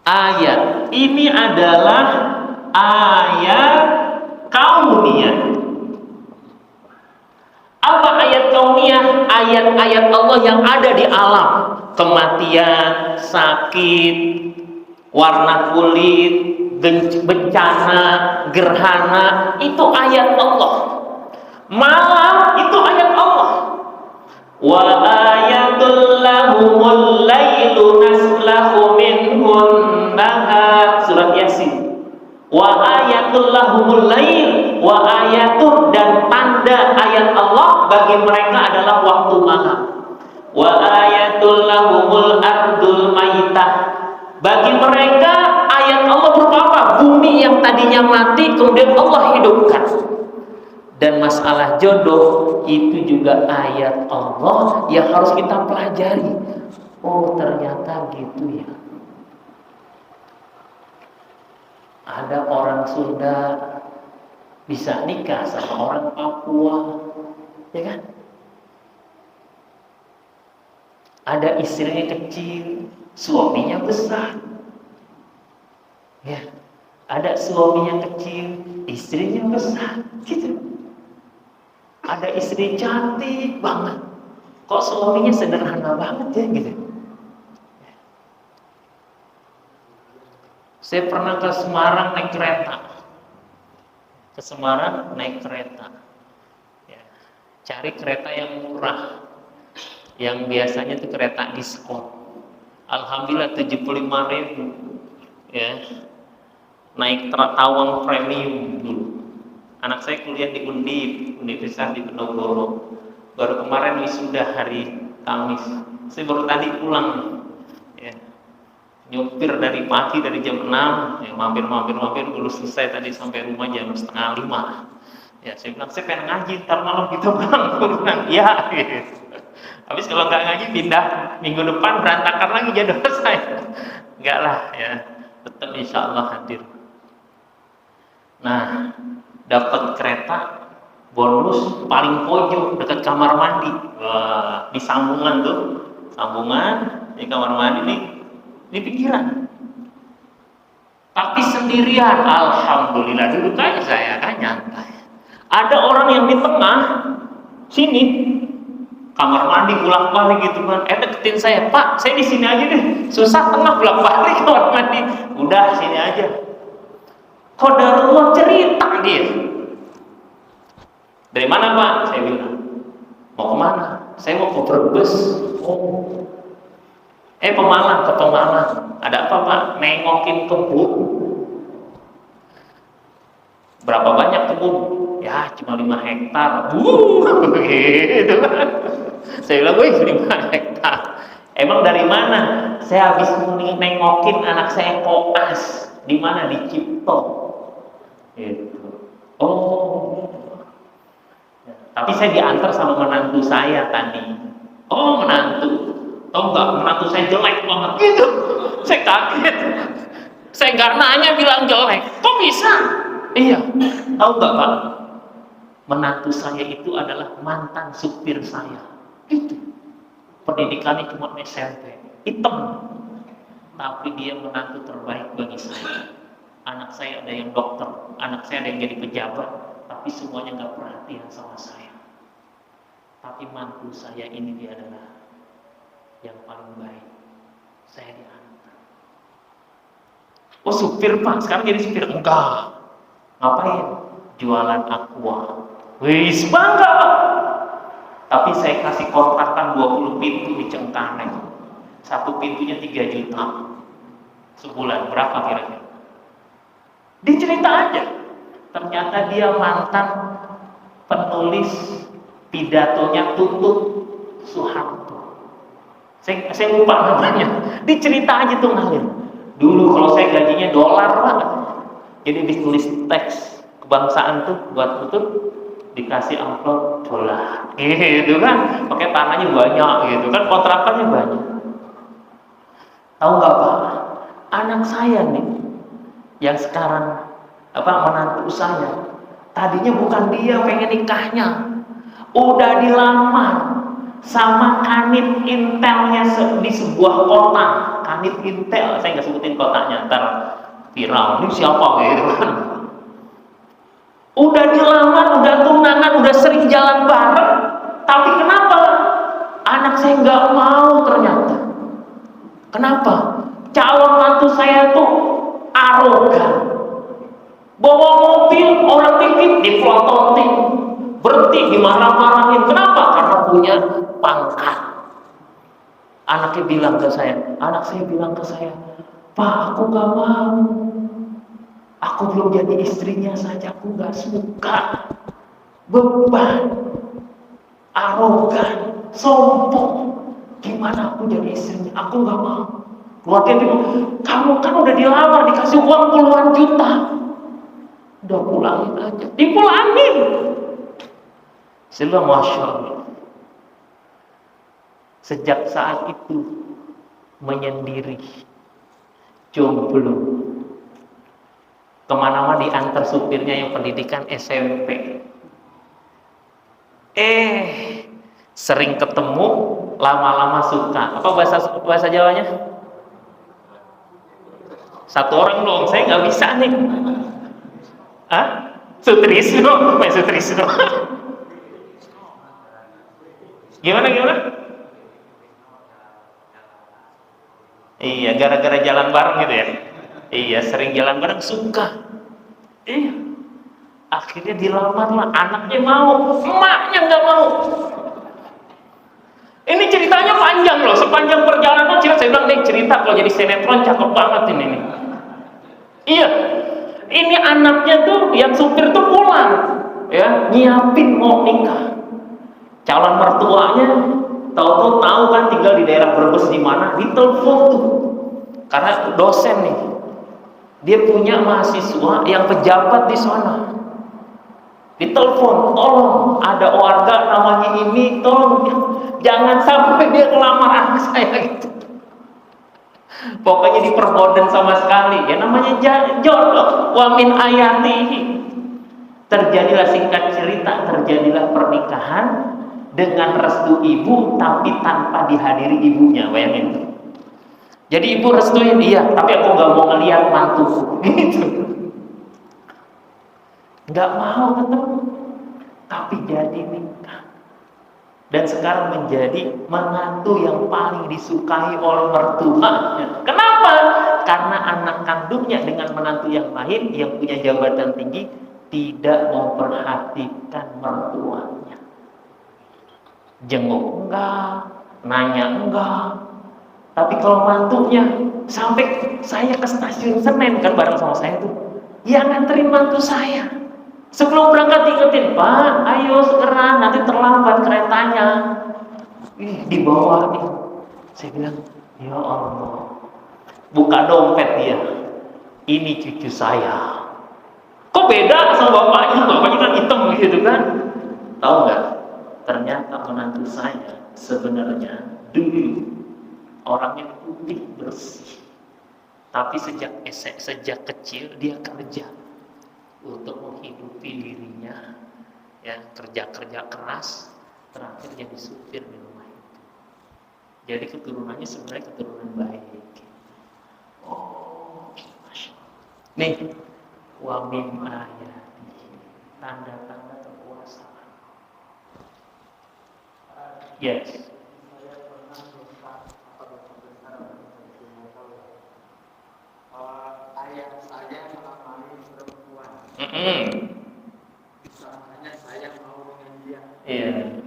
Ayat ini adalah ayat kauniyah. Apa ayat kauniyah? Ayat-ayat Allah yang ada di alam. Kematian, sakit, warna kulit, bencana, gerhana, itu ayat Allah. Malam itu ayat Allah. Wa ayatul lahumul lailu naslahu minhun nahar, surat Yasin. Wa ayatul lahumul lail, wa ayatul, dan tanda ayat Allah bagi mereka adalah waktu malam. Wa ayatul lahumul ardul maitah, bagi mereka ayat Allah berupa apa? Bumi yang tadinya mati kemudian Allah hidupkan. Dan masalah jodoh itu juga ayat Allah yang harus kita pelajari. Oh, ternyata gitu ya. Ada orang Sunda bisa nikah sama orang Papua, ya kan? Ada istrinya kecil, suaminya besar. Ya. Ada suaminya kecil, istrinya besar, gitu. Ada istri cantik banget, kok suaminya sederhana banget ya, gitu. Saya pernah ke Semarang naik kereta. Ke Semarang naik kereta. Ya. Cari kereta yang murah. Yang biasanya itu kereta diskon. Alhamdulillah 75.000. Ya. Naik Tawang premium dulu. Anak saya kuliah di Undip, Universitas di Penogoro. Baru kemarin wisuda hari Kamis. Saya baru tadi pulang. Ya. Nyupir dari pagi dari jam 6, ya, mampir dulu, selesai tadi sampai rumah jam 4:30. Ya, saya bilang saya pengen ngaji, ntar malam kita pulang. Ya, gitu. Habis kalau nggak ngaji pindah minggu depan berantakan lagi jadwal saya. Enggak lah, ya, tetap insya Allah hadir. Nah, dapat kereta bonus paling pojok dekat kamar mandi. Wah, di sambungan tuh, di kamar mandi nih. Ini pikiran, tapi sendirian. Alhamdulillah, duduk aja saya kan nyantai. Ada orang yang di tengah sini kamar mandi bolak-balik gitu kan, deketin saya, Pak, saya di sini aja deh, susah tengah bolak-balik kamar mandi. Udah sini aja. Qadarullah, cerita dia. Dari mana Pak? Saya bilang, mau kemana? Saya mau ke Brebes. Oh, Pemalang, ke Pemalang. Ada apa Pak? Nengokin kebun. Berapa banyak kebun? Ya cuma 5 hektar. Gitu kan. Saya bilang, 5 hektar. Emang dari mana? Saya habis nengokin anak saya koas. Di mana? Di Cipto. Gitu. Oh. Tapi saya diantar sama menantu saya tadi. Oh, menantu. Tahu nggak, menantu saya jelek banget gitu. Saya kaget. Saya nggak nanya bilang jelek. Kok bisa? Iya. Tahu nggak Pak? Menantu saya itu adalah mantan supir saya. Itu. Pendidikannya cuma SMP. Hitam. Tapi dia menantu terbaik bagi saya. Anak saya ada yang dokter. Anak saya ada yang jadi pejabat. Tapi semuanya nggak perhatian sama saya. Tapi mantu saya ini dia adalah yang paling baik. Saya diantar. Oh supir Pak, sekarang jadi supir? Enggak. Ngapain? Jualan aqua. Wis bangga Pak. Tapi saya kasih kontrakan 20 pintu di Cengkareng. Satu pintunya 3 juta. Sebulan berapa kira-kira? Dicerita aja. Ternyata dia mantan penulis pidatonya Tutut Soeharto. Saya lupa namanya. Dicerita aja tuh ngalir. Dulu kalau saya gajinya dolar banget. Jadi ditulis teks kebangsaan tuh buat Tutut, dikasih amplop dolar. Gitu kan. Pakai tanahnya banyak gitu kan, kontrakannya banyak. Tahu nggak Pak? Anak saya nih yang sekarang menantu saya, tadinya bukan dia pengen nikahnya, udah dilamar sama kanit intelnya di sebuah kota. Kanit intel, saya nggak sebutin kotanya, ntar viral. Ini siapa gitu kan? Udah dilamar, udah tunangan, udah sering jalan bareng, tapi kenapa anak saya nggak mau ternyata? Kenapa? Calon mantu saya tuh arogan. Bawa mobil, orang titip dipelototin, berhenti dimarah-marahin. Kenapa? Karena punya pangkat. Anak saya bilang ke saya, Pak, aku gak mau. Aku belum jadi istrinya saja, aku gak suka. Beban, arogan, sombong. Gimana aku jadi istrinya? Aku gak mau. Keluarga bilang, kamu kan udah dilamar, dikasih uang puluhan juta. Udah pulangin aja. Dipulangin. Sila Masya Allah. Sejak saat itu menyendiri, jomblo. Kemana-mana diantar supirnya yang pendidikan SMP. Sering ketemu, lama-lama suka. Apa bahasa Jawanya? Satu orang dong, saya nggak bisa nih. Sutrisno, Pak Sutrisno. Gimana? Iya, gara-gara jalan bareng gitu ya. Iya, sering jalan bareng suka. Iya. Akhirnya dilamar lah, anaknya mau, emaknya nggak mau. Ini ceritanya panjang loh, sepanjang perjalanan saya bilang nih cerita kalau jadi sinetron cakep banget ini. Iya. Ini anaknya tuh yang supir tuh pulang, ya, nyiapin mau nikah. Calon mertuanya tahu kan tinggal di daerah Brebes di mana, ditelepon tuh. Karena dosen nih. Dia punya mahasiswa yang pejabat di sana. Ditelepon, tolong ada warga namanya ini, tolong jangan sampai dia ngelamar anak saya gitu. Pokoknya diperboden sama sekali. Ya namanya jodoh. Wa min ayatihi. Terjadilah, singkat cerita, terjadilah pernikahan dengan restu ibu tapi tanpa dihadiri ibunya. Bayangin. Jadi ibu restuin dia, tapi aku nggak mau ngelihat mantuku. Gitu. Nggak mau ketemu. Tapi jadi nikah. Dan sekarang menjadi menantu yang paling disukai oleh mertuanya. Kenapa? Karena anak kandungnya dengan menantu yang lain yang punya jabatan tinggi tidak memperhatikan mertuanya. Jenguk enggak, nanya enggak. Tapi kalau mantunya, sampai saya ke stasiun Senen kan bareng sama saya tuh, yang nganterin mantu saya. Sebelum berangkat ingetin, Pak, ayo segera, nanti terlambat keretanya. Dibawa nih. Saya bilang, ya Allah. Buka dompet dia. Ini cucu saya. Kok beda sama bapaknya? Bapaknya kan hitam gitu kan. Tahu nggak? Ternyata menantu saya sebenarnya dulu orangnya putih bersih. Tapi sejak kecil dia kerja untuk menghidupi dirinya, ya, kerja keras, terakhir jadi supir di rumah itu. Jadi keturunannya sebenarnya keturunan baik. Oh, Masya Allah. Nih, wa min ayati, tanda-tanda kekuasaan. Yes. Ayat Iya.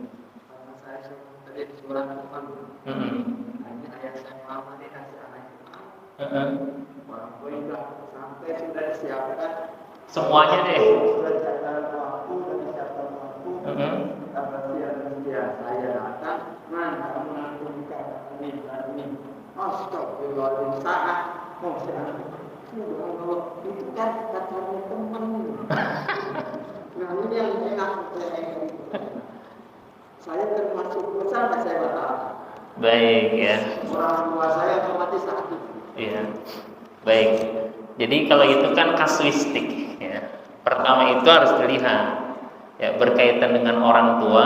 Karena saya tadi surat teman. Hanya ayah saya lama nih kasih anak orang tua juga sampai sudah disiapkan Semuanya deh. sudah disiapkan waktu dan disiapkan waktu. Kata dia saya datang, kamu nanti nikah ini. Astagfirullahaladzim, saat mau saya kalau itu kan katanya teman. Nah ini yang enak saya termasuk besar saya batalkan. Baik ya. Orang tua saya otomatis sakit. Iya. Baik. Jadi kalau itu kan kasuistik ya. Pertama itu harus dilihat ya, berkaitan dengan orang tua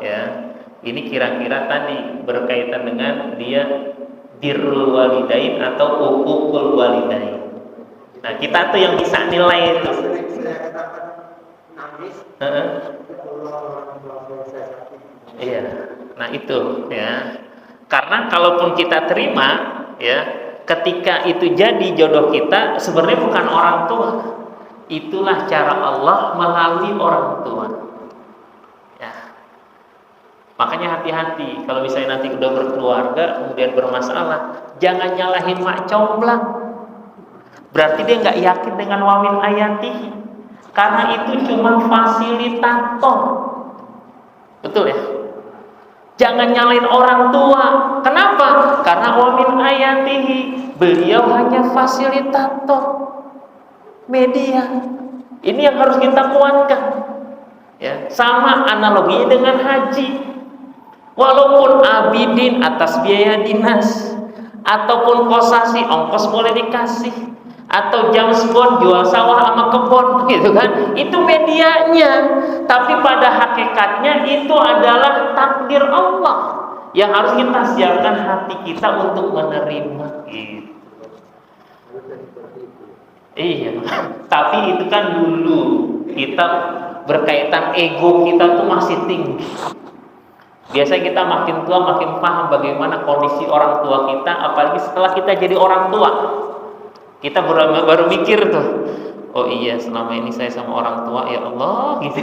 ya. Ini kira-kira tadi berkaitan dengan dia birrul walidain atau uququl walidain. Nah, kita tuh yang bisa nilai itu. Sering saya katakan nangis. Iya. Nah, itu ya. Karena kalaupun kita terima ya, ketika itu jadi jodoh kita sebenarnya bukan orang tua. Itulah cara Allah melalui orang tua. Ya. Makanya hati-hati kalau misalnya nanti udah berkeluarga kemudian bermasalah, jangan nyalahin mak comblang. Berarti dia nggak yakin dengan wamin ayatihi. Karena itu cuma fasilitator. Betul ya? Jangan nyalain orang tua. Kenapa? Karena wamin ayatihi, beliau hanya fasilitator, media. Ini yang harus kita kuatkan. Ya, sama analoginya dengan haji. Walaupun abidin atas biaya dinas, ataupun kosasi ongkos boleh dikasih, atau jam spot jual sawah sama kebun gitu kan, itu medianya. Tapi pada hakikatnya itu adalah takdir Allah yang harus kita siapkan hati kita untuk menerima gitu. Iya, tapi itu kan dulu kita berkaitan ego kita tuh masih tinggi. Biasanya kita makin tua makin paham bagaimana kondisi orang tua kita, apalagi setelah kita jadi orang tua. Kita baru mikir tuh, oh iya selama ini saya sama orang tua, ya Allah gitu.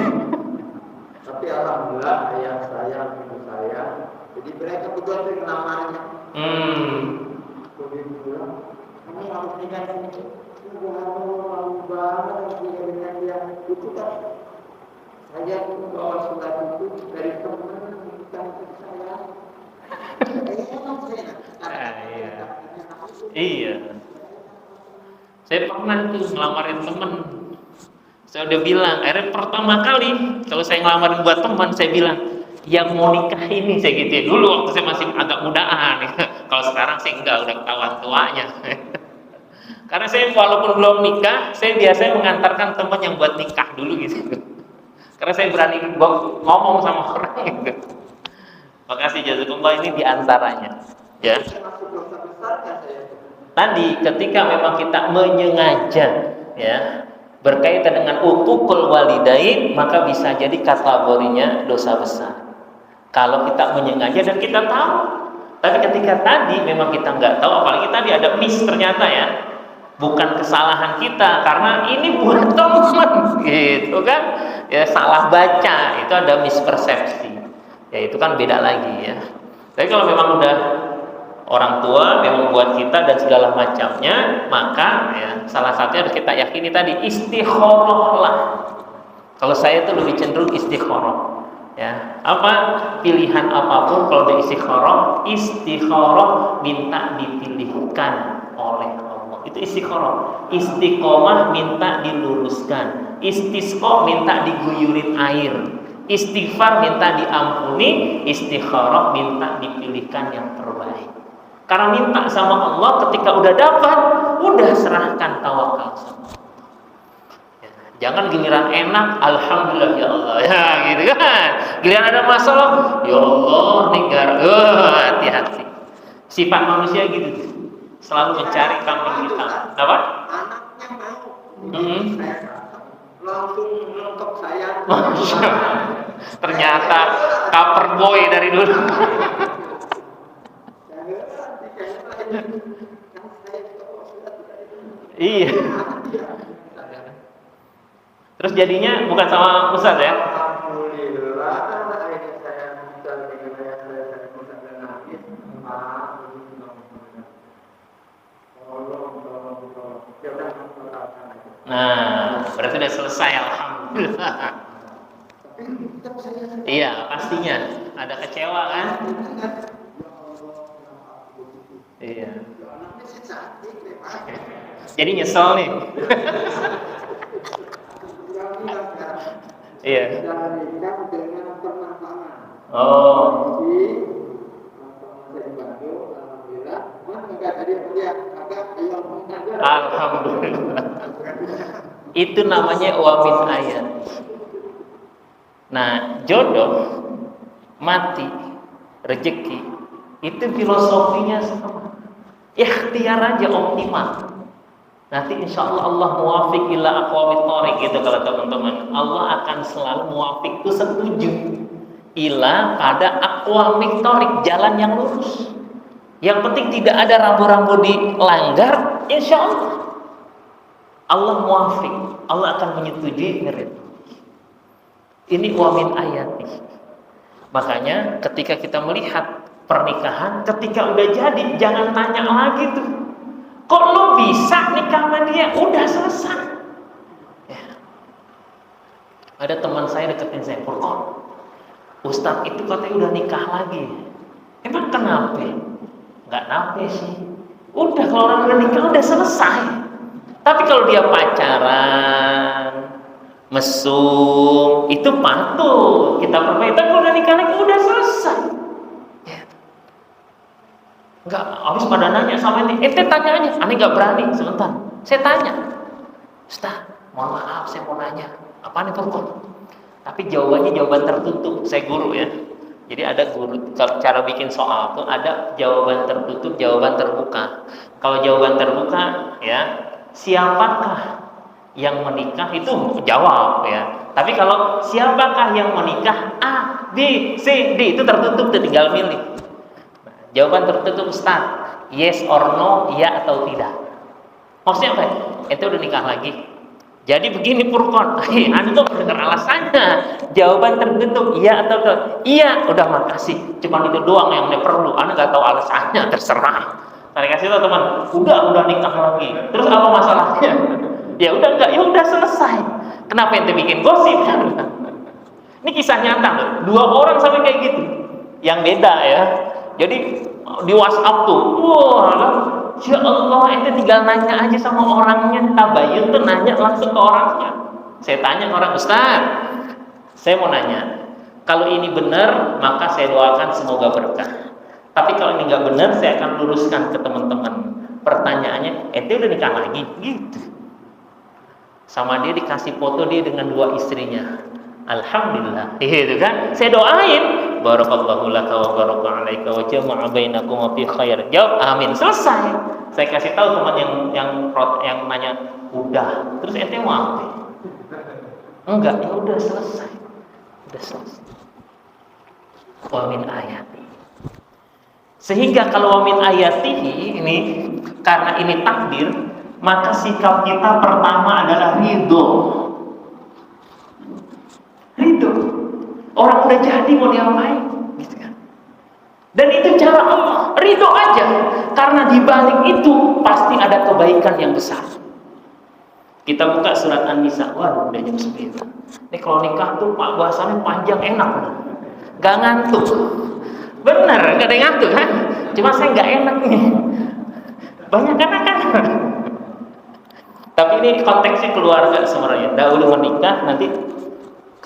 Tapi alhamdulillah ayah saya, ibu saya, jadi mereka berdua sering namanya. Kemudian bilang, kamu harus nikah ini. Malu banget dengan dia. Itu kan saya bawa surat itu dari teman bukan saya. Iya. Saya pernah tuh ngelamarin temen. Saya udah bilang, akhirnya pertama kali kalau saya ngelamarin buat teman, saya bilang, yang mau nikah ini saya gitu ya. Dulu waktu saya masih agak mudaan. Kalau sekarang sih enggak, udah ketahuan tuanya. Karena saya walaupun belum nikah, saya biasanya mengantarkan teman yang buat nikah dulu gitu. Karena saya berani ngomong sama orang gitu. Makasih jazakumullah, ini diantaranya. Ya. Tadi ketika memang kita menyengaja ya berkaitan dengan uququl walidain, maka bisa jadi kategorinya dosa besar. Kalau kita menyengaja dan kita tahu. Tapi ketika tadi memang kita nggak tahu, apalagi tadi ada miss ternyata ya. Bukan kesalahan kita, karena ini buat teman gitu kan. Ya salah baca, itu ada mispersepsi. Ya itu kan beda lagi ya. Tapi kalau memang udah orang tua memang buat kita dan segala macamnya, maka ya salah satunya harus kita yakini tadi, istikharahlah. Kalau saya tuh lebih cenderung istikharah. Ya, apa pilihan apapun kalau udah istikharah minta dipilihkan oleh Allah. Itu istikharah. Istiqomah minta diluruskan. Istisqa minta diguyurin air. Istighfar minta diampuni. Istikharah minta dipilihkan yang terbaik. Karena minta sama Allah, ketika udah dapat, udah serahkan tawakal sama Allah. Ya, jangan giliran enak, alhamdulillah ya Allah, ya gitu kan. Giliran ada masalah, ya Allah negara, hati-hati. Sifat manusia gitu, selalu mencari kambing hitam. Apa? Anaknya mau. Langsung nangkep saya. Ternyata cover boy dari dulu. Iya. Terus jadinya bukan sama Ustaz ya? Alhamdulillah Nah, berarti sudah selesai, alhamdulillah. Iya, pastinya ada kecewa kan? Iya. Jadi nyesel nih. Iya. Oh. Alhamdulillah. Itu namanya wamin ayat. Nah, jodoh, mati, rezeki, itu filosofinya sama. Ikhtiar aja optimal. Nanti insya Allah Allah muwafiq ila aqwamit thoriq gitu kalau teman-teman. Allah akan selalu muwafiq itu setuju ila pada aqwamit thoriq, jalan yang lurus. Yang penting tidak ada rambu-rambu dilanggar, insya Allah Allah muwafiq, Allah akan menyetujui meridhoi. Ini wamin ayati. Makanya ketika kita melihat pernikahan, ketika udah jadi jangan tanya lagi tuh, kok lo bisa nikah sama dia? Udah selesai ya. Ada teman saya deketin saya, kok Ustadz itu katanya udah nikah lagi. Emang kenapa? Nggak nape sih. Udah kalau orang udah nikah udah selesai. Tapi kalau dia pacaran, mesum, itu patut kita perbaiki. Tapi kalau udah nikah lagi udah selesai. Enggak, habis pada nanya sama ente tanya aja, aneh nggak berani. Sebentar, saya tanya, Ustaz, mohon maaf saya mau nanya, apa nih Purkon? Tapi jawabannya jawaban tertutup, saya guru ya. Jadi ada guru, cara bikin soal tuh ada jawaban tertutup, jawaban terbuka. Kalau jawaban terbuka ya, siapakah yang menikah itu jawab ya. Tapi kalau siapakah yang menikah A, B, C, D itu tertutup, tinggal milih. Jawaban tertutup Ustaz, yes or no, iya atau tidak. Maksudnya apa? Itu udah nikah lagi. Jadi begini Purkon, anu tuh dengar alasannya. Jawaban tertutup, iya atau tidak? Iya, udah makasih. Cuma itu doang yang perlu. Anu nggak tahu alasannya, terserah. Saya kasih tahu teman, udah nikah lagi. Terus apa masalahnya? Ya udah enggak, ya udah selesai. Kenapa ente bikin gosip? Ini kisah nyata loh. 2 orang sampai kayak gitu. Yang beda ya. Jadi di WhatsApp tuh, wah, ya Allah, ente tinggal nanya aja sama orangnya. Tabayun tuh nanya langsung ke orangnya. Saya tanya ke orang, Ustaz, saya mau nanya, kalau ini benar, maka saya doakan semoga berkah. Tapi kalau ini nggak benar, saya akan luruskan ke teman-teman. Pertanyaannya, ente udah nikah lagi? Gitu. Sama dia dikasih foto dia dengan 2 istrinya. Alhamdulillah, gitu kan? Saya doain, barakallahu laka wa baraka alaika wa jama'a bainakum fi khair. Jawab amin, selesai. Saya kasih tahu teman yang nanya, udah. Terus ente mau apa? Enggak, ya udah selesai. Udah selesai. Wa min ayati. Sehingga kalau wa min ayatihi ini karena ini takdir, maka sikap kita pertama adalah ridho. Ridho. Orang udah jadi mau diapain, gitu kan? Dan itu cara Allah, ridho aja. Karena di balik itu pasti ada kebaikan yang besar. Kita buka surat An-Nisa. Waduh, udah jam 9. Ini kalau nikah tuh Pak bahasannya panjang, enak bener. Gak ngantuk. Bener, gak ada yang ngantuk kan? Cuma saya gak enak nih. Banyak kan? Tapi ini konteksnya keluarga sebenarnya. Dahulu menikah, nanti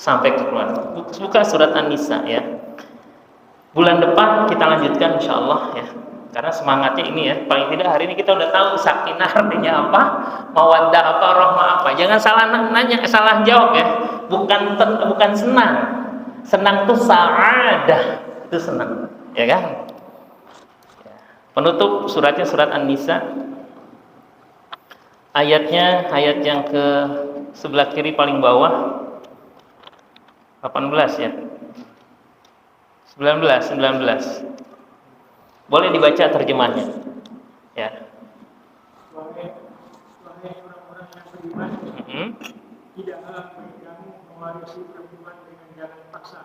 sampai ke keluarga. Buka surat An-Nisa ya. Bulan depan kita lanjutkan insyaallah ya. Karena semangatnya ini ya. Paling tidak hari ini kita udah tahu sakinah artinya apa, mawaddah apa, rahmah apa. Jangan salah nanya, salah jawab ya. Bukan senang. Senang tuh sa'adah. Itu senang, ya kan? Penutup suratnya surat An-Nisa. Ayatnya ayat yang ke sebelah kiri paling bawah. 18 ya. 19. Boleh dibaca terjemahnya. Ya. Wahai orang-orang yang beriman, tidaklah bagi kamu mewarisi perempuan dengan jalan paksa,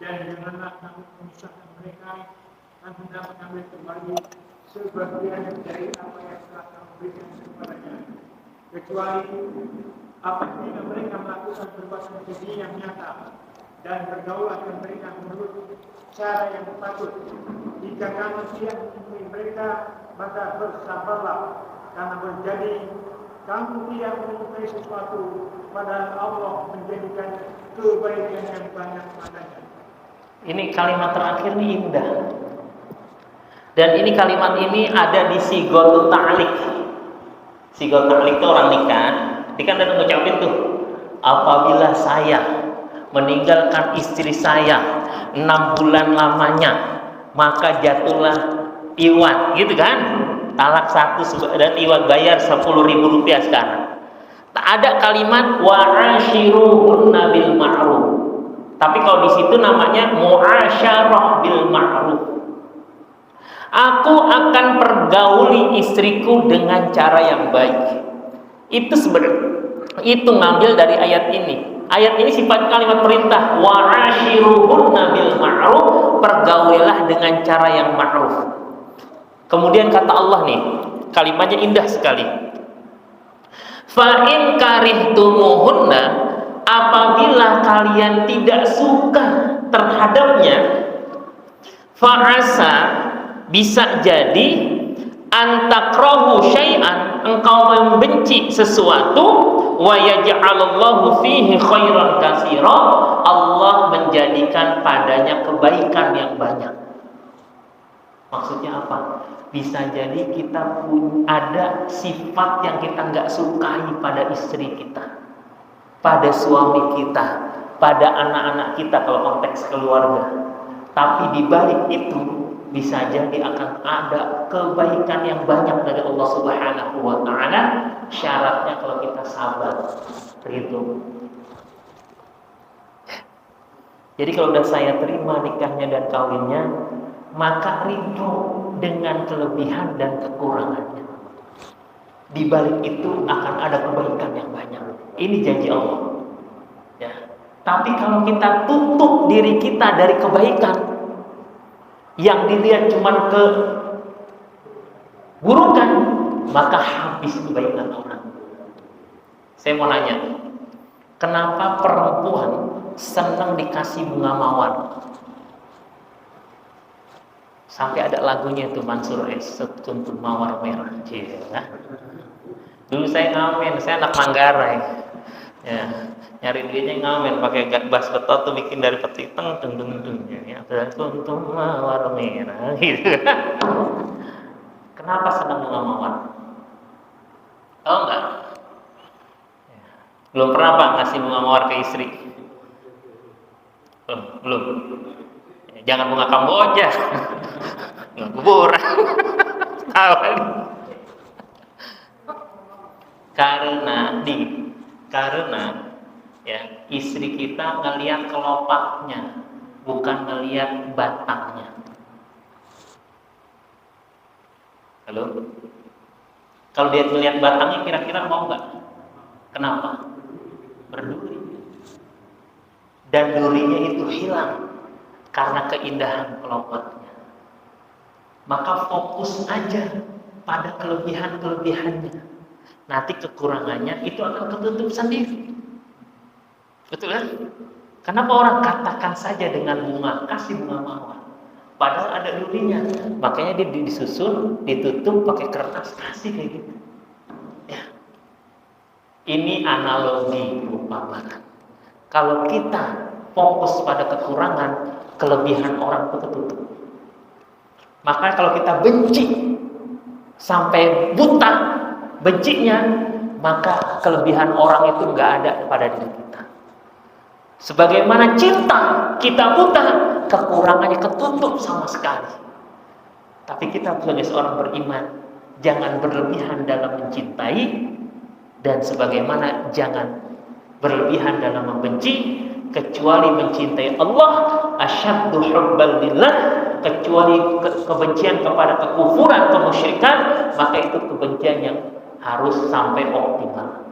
dan janganlah kamu memisahkan mereka, dan hendak mengambil kembali sebagian dari apa yang telah kamu berikan kepadanya, kecuali apabila mereka melakukan perbuatan keji yang nyata dan bergaul dengan mereka menurut cara yang patut. Jika kamu tidak menemui mereka, maka bersabarlah, karena menjadi kamu tidak menemukan sesuatu, padahal Allah menjadikan kebaikan yang banyak padanya. Ini kalimat terakhir ini indah. Dan ini kalimat ini ada di sigotul ta'liq. Sigotul ta'liq itu orang nikah. Dia kan udah ngucapin tuh, apabila saya meninggalkan istri saya 6 bulan lamanya, maka jatuhlah iwat, gitu kan? Talak 1 dan iwat bayar 10.000 rupiah sekarang. Tak ada kalimat wa'ashiruhunna bil ma'ruf. Tapi kalau di situ namanya mu'asyarah bil ma'ruf. Aku akan pergauli istriku dengan cara yang baik. Itu sebenarnya itu ngambil dari ayat ini. Ayat ini sifat kalimat perintah, wa'ashiruhunna bil ma'ruf, pergaulilah dengan cara yang ma'ruf. Kemudian kata Allah nih, kalimatnya indah sekali. Fa in karihtumuhunna, apabila kalian tidak suka terhadapnya, fa'asa, bisa jadi antakrahu syai'an, engkau membenci sesuatu, wa yaj'alallahu fihi khairan katsira, Allah menjadikan padanya kebaikan yang banyak. Maksudnya apa? Bisa jadi kita pun ada sifat yang kita nggak sukai pada istri kita, pada suami kita, pada anak-anak kita kalau konteks keluarga. Tapi di balik itu bisa jadi akan ada kebaikan yang banyak dari Allah Subhanahu wa taala. Syaratnya kalau kita sabar, ridho. Jadi kalau udah saya terima nikahnya dan kawinnya, maka ridho dengan kelebihan dan kekurangannya. Di balik itu akan ada kebaikan yang banyak. Ini janji Allah. Ya. Tapi kalau kita tutup diri kita dari kebaikan, yang dilihat cuma keburukan, maka habis kebaikan orang. Saya mau nanya, kenapa perempuan senang dikasih bunga mawar? Sampai ada lagunya itu Mansur S, setumpuk mawar merah. Cila. Dulu saya ngamen, saya anak Manggarai. Ya, nyari duitnya ngamen pakai bas betot tuh bikin dari peti teng teng teng ya, setumpuk mawar merah gitu. Kenapa senang bunga mawar? Tahu enggak? Belum pernah Pak ngasih bunga mawar ke istri? Belum. Jangan bunga Kamboja. Bunga kuburan. Tahu kan? Karena ya istri kita ngelihat kelopaknya, bukan ngelihat batangnya. Halo? Kalau dia ngelihat batangnya, kira-kira mau nggak? Kenapa? Berduri. Dan durinya itu hilang karena keindahan kelopaknya. Maka fokus aja pada kelebihan-kelebihannya. Nanti kekurangannya itu akan ketutup sendiri. Betul kan? Kenapa orang katakan saja dengan bunga, kasih bunga mawar, padahal ada durinya. Makanya dia disusun, ditutup pakai kertas, kasih kayak gitu. Ya. Ini analogi perumpamaan. Kalau kita fokus pada kekurangan, kelebihan orang itu ketutup. Maka kalau kita benci sampai buta bencinya, maka kelebihan orang itu nggak ada pada diri kita. Sebagaimana cinta kita buta, kekurangannya ketutup sama sekali. Tapi kita sebagai seorang beriman, jangan berlebihan dalam mencintai, dan sebagaimana jangan berlebihan dalam membenci, kecuali mencintai Allah, asyaddu hubban lillah, kecuali kebencian kepada kekufuran, kemusyrikan, maka itu kebencian yang harus sampai optimal.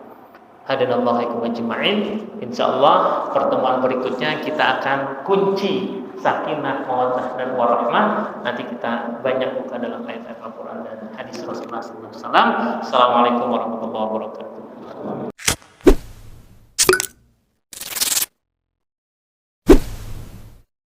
Hadanallahu ikum ajma'in. Insyaallah pertemuan berikutnya kita akan kunci sakinah, mawaddah dan warahmah. Nanti kita banyak buka dalam ayat-ayat Al-Qur'an dan hadis Rasulullah sallallahu alaihi wasallam. Assalamualaikum warahmatullahi wabarakatuh. Amin.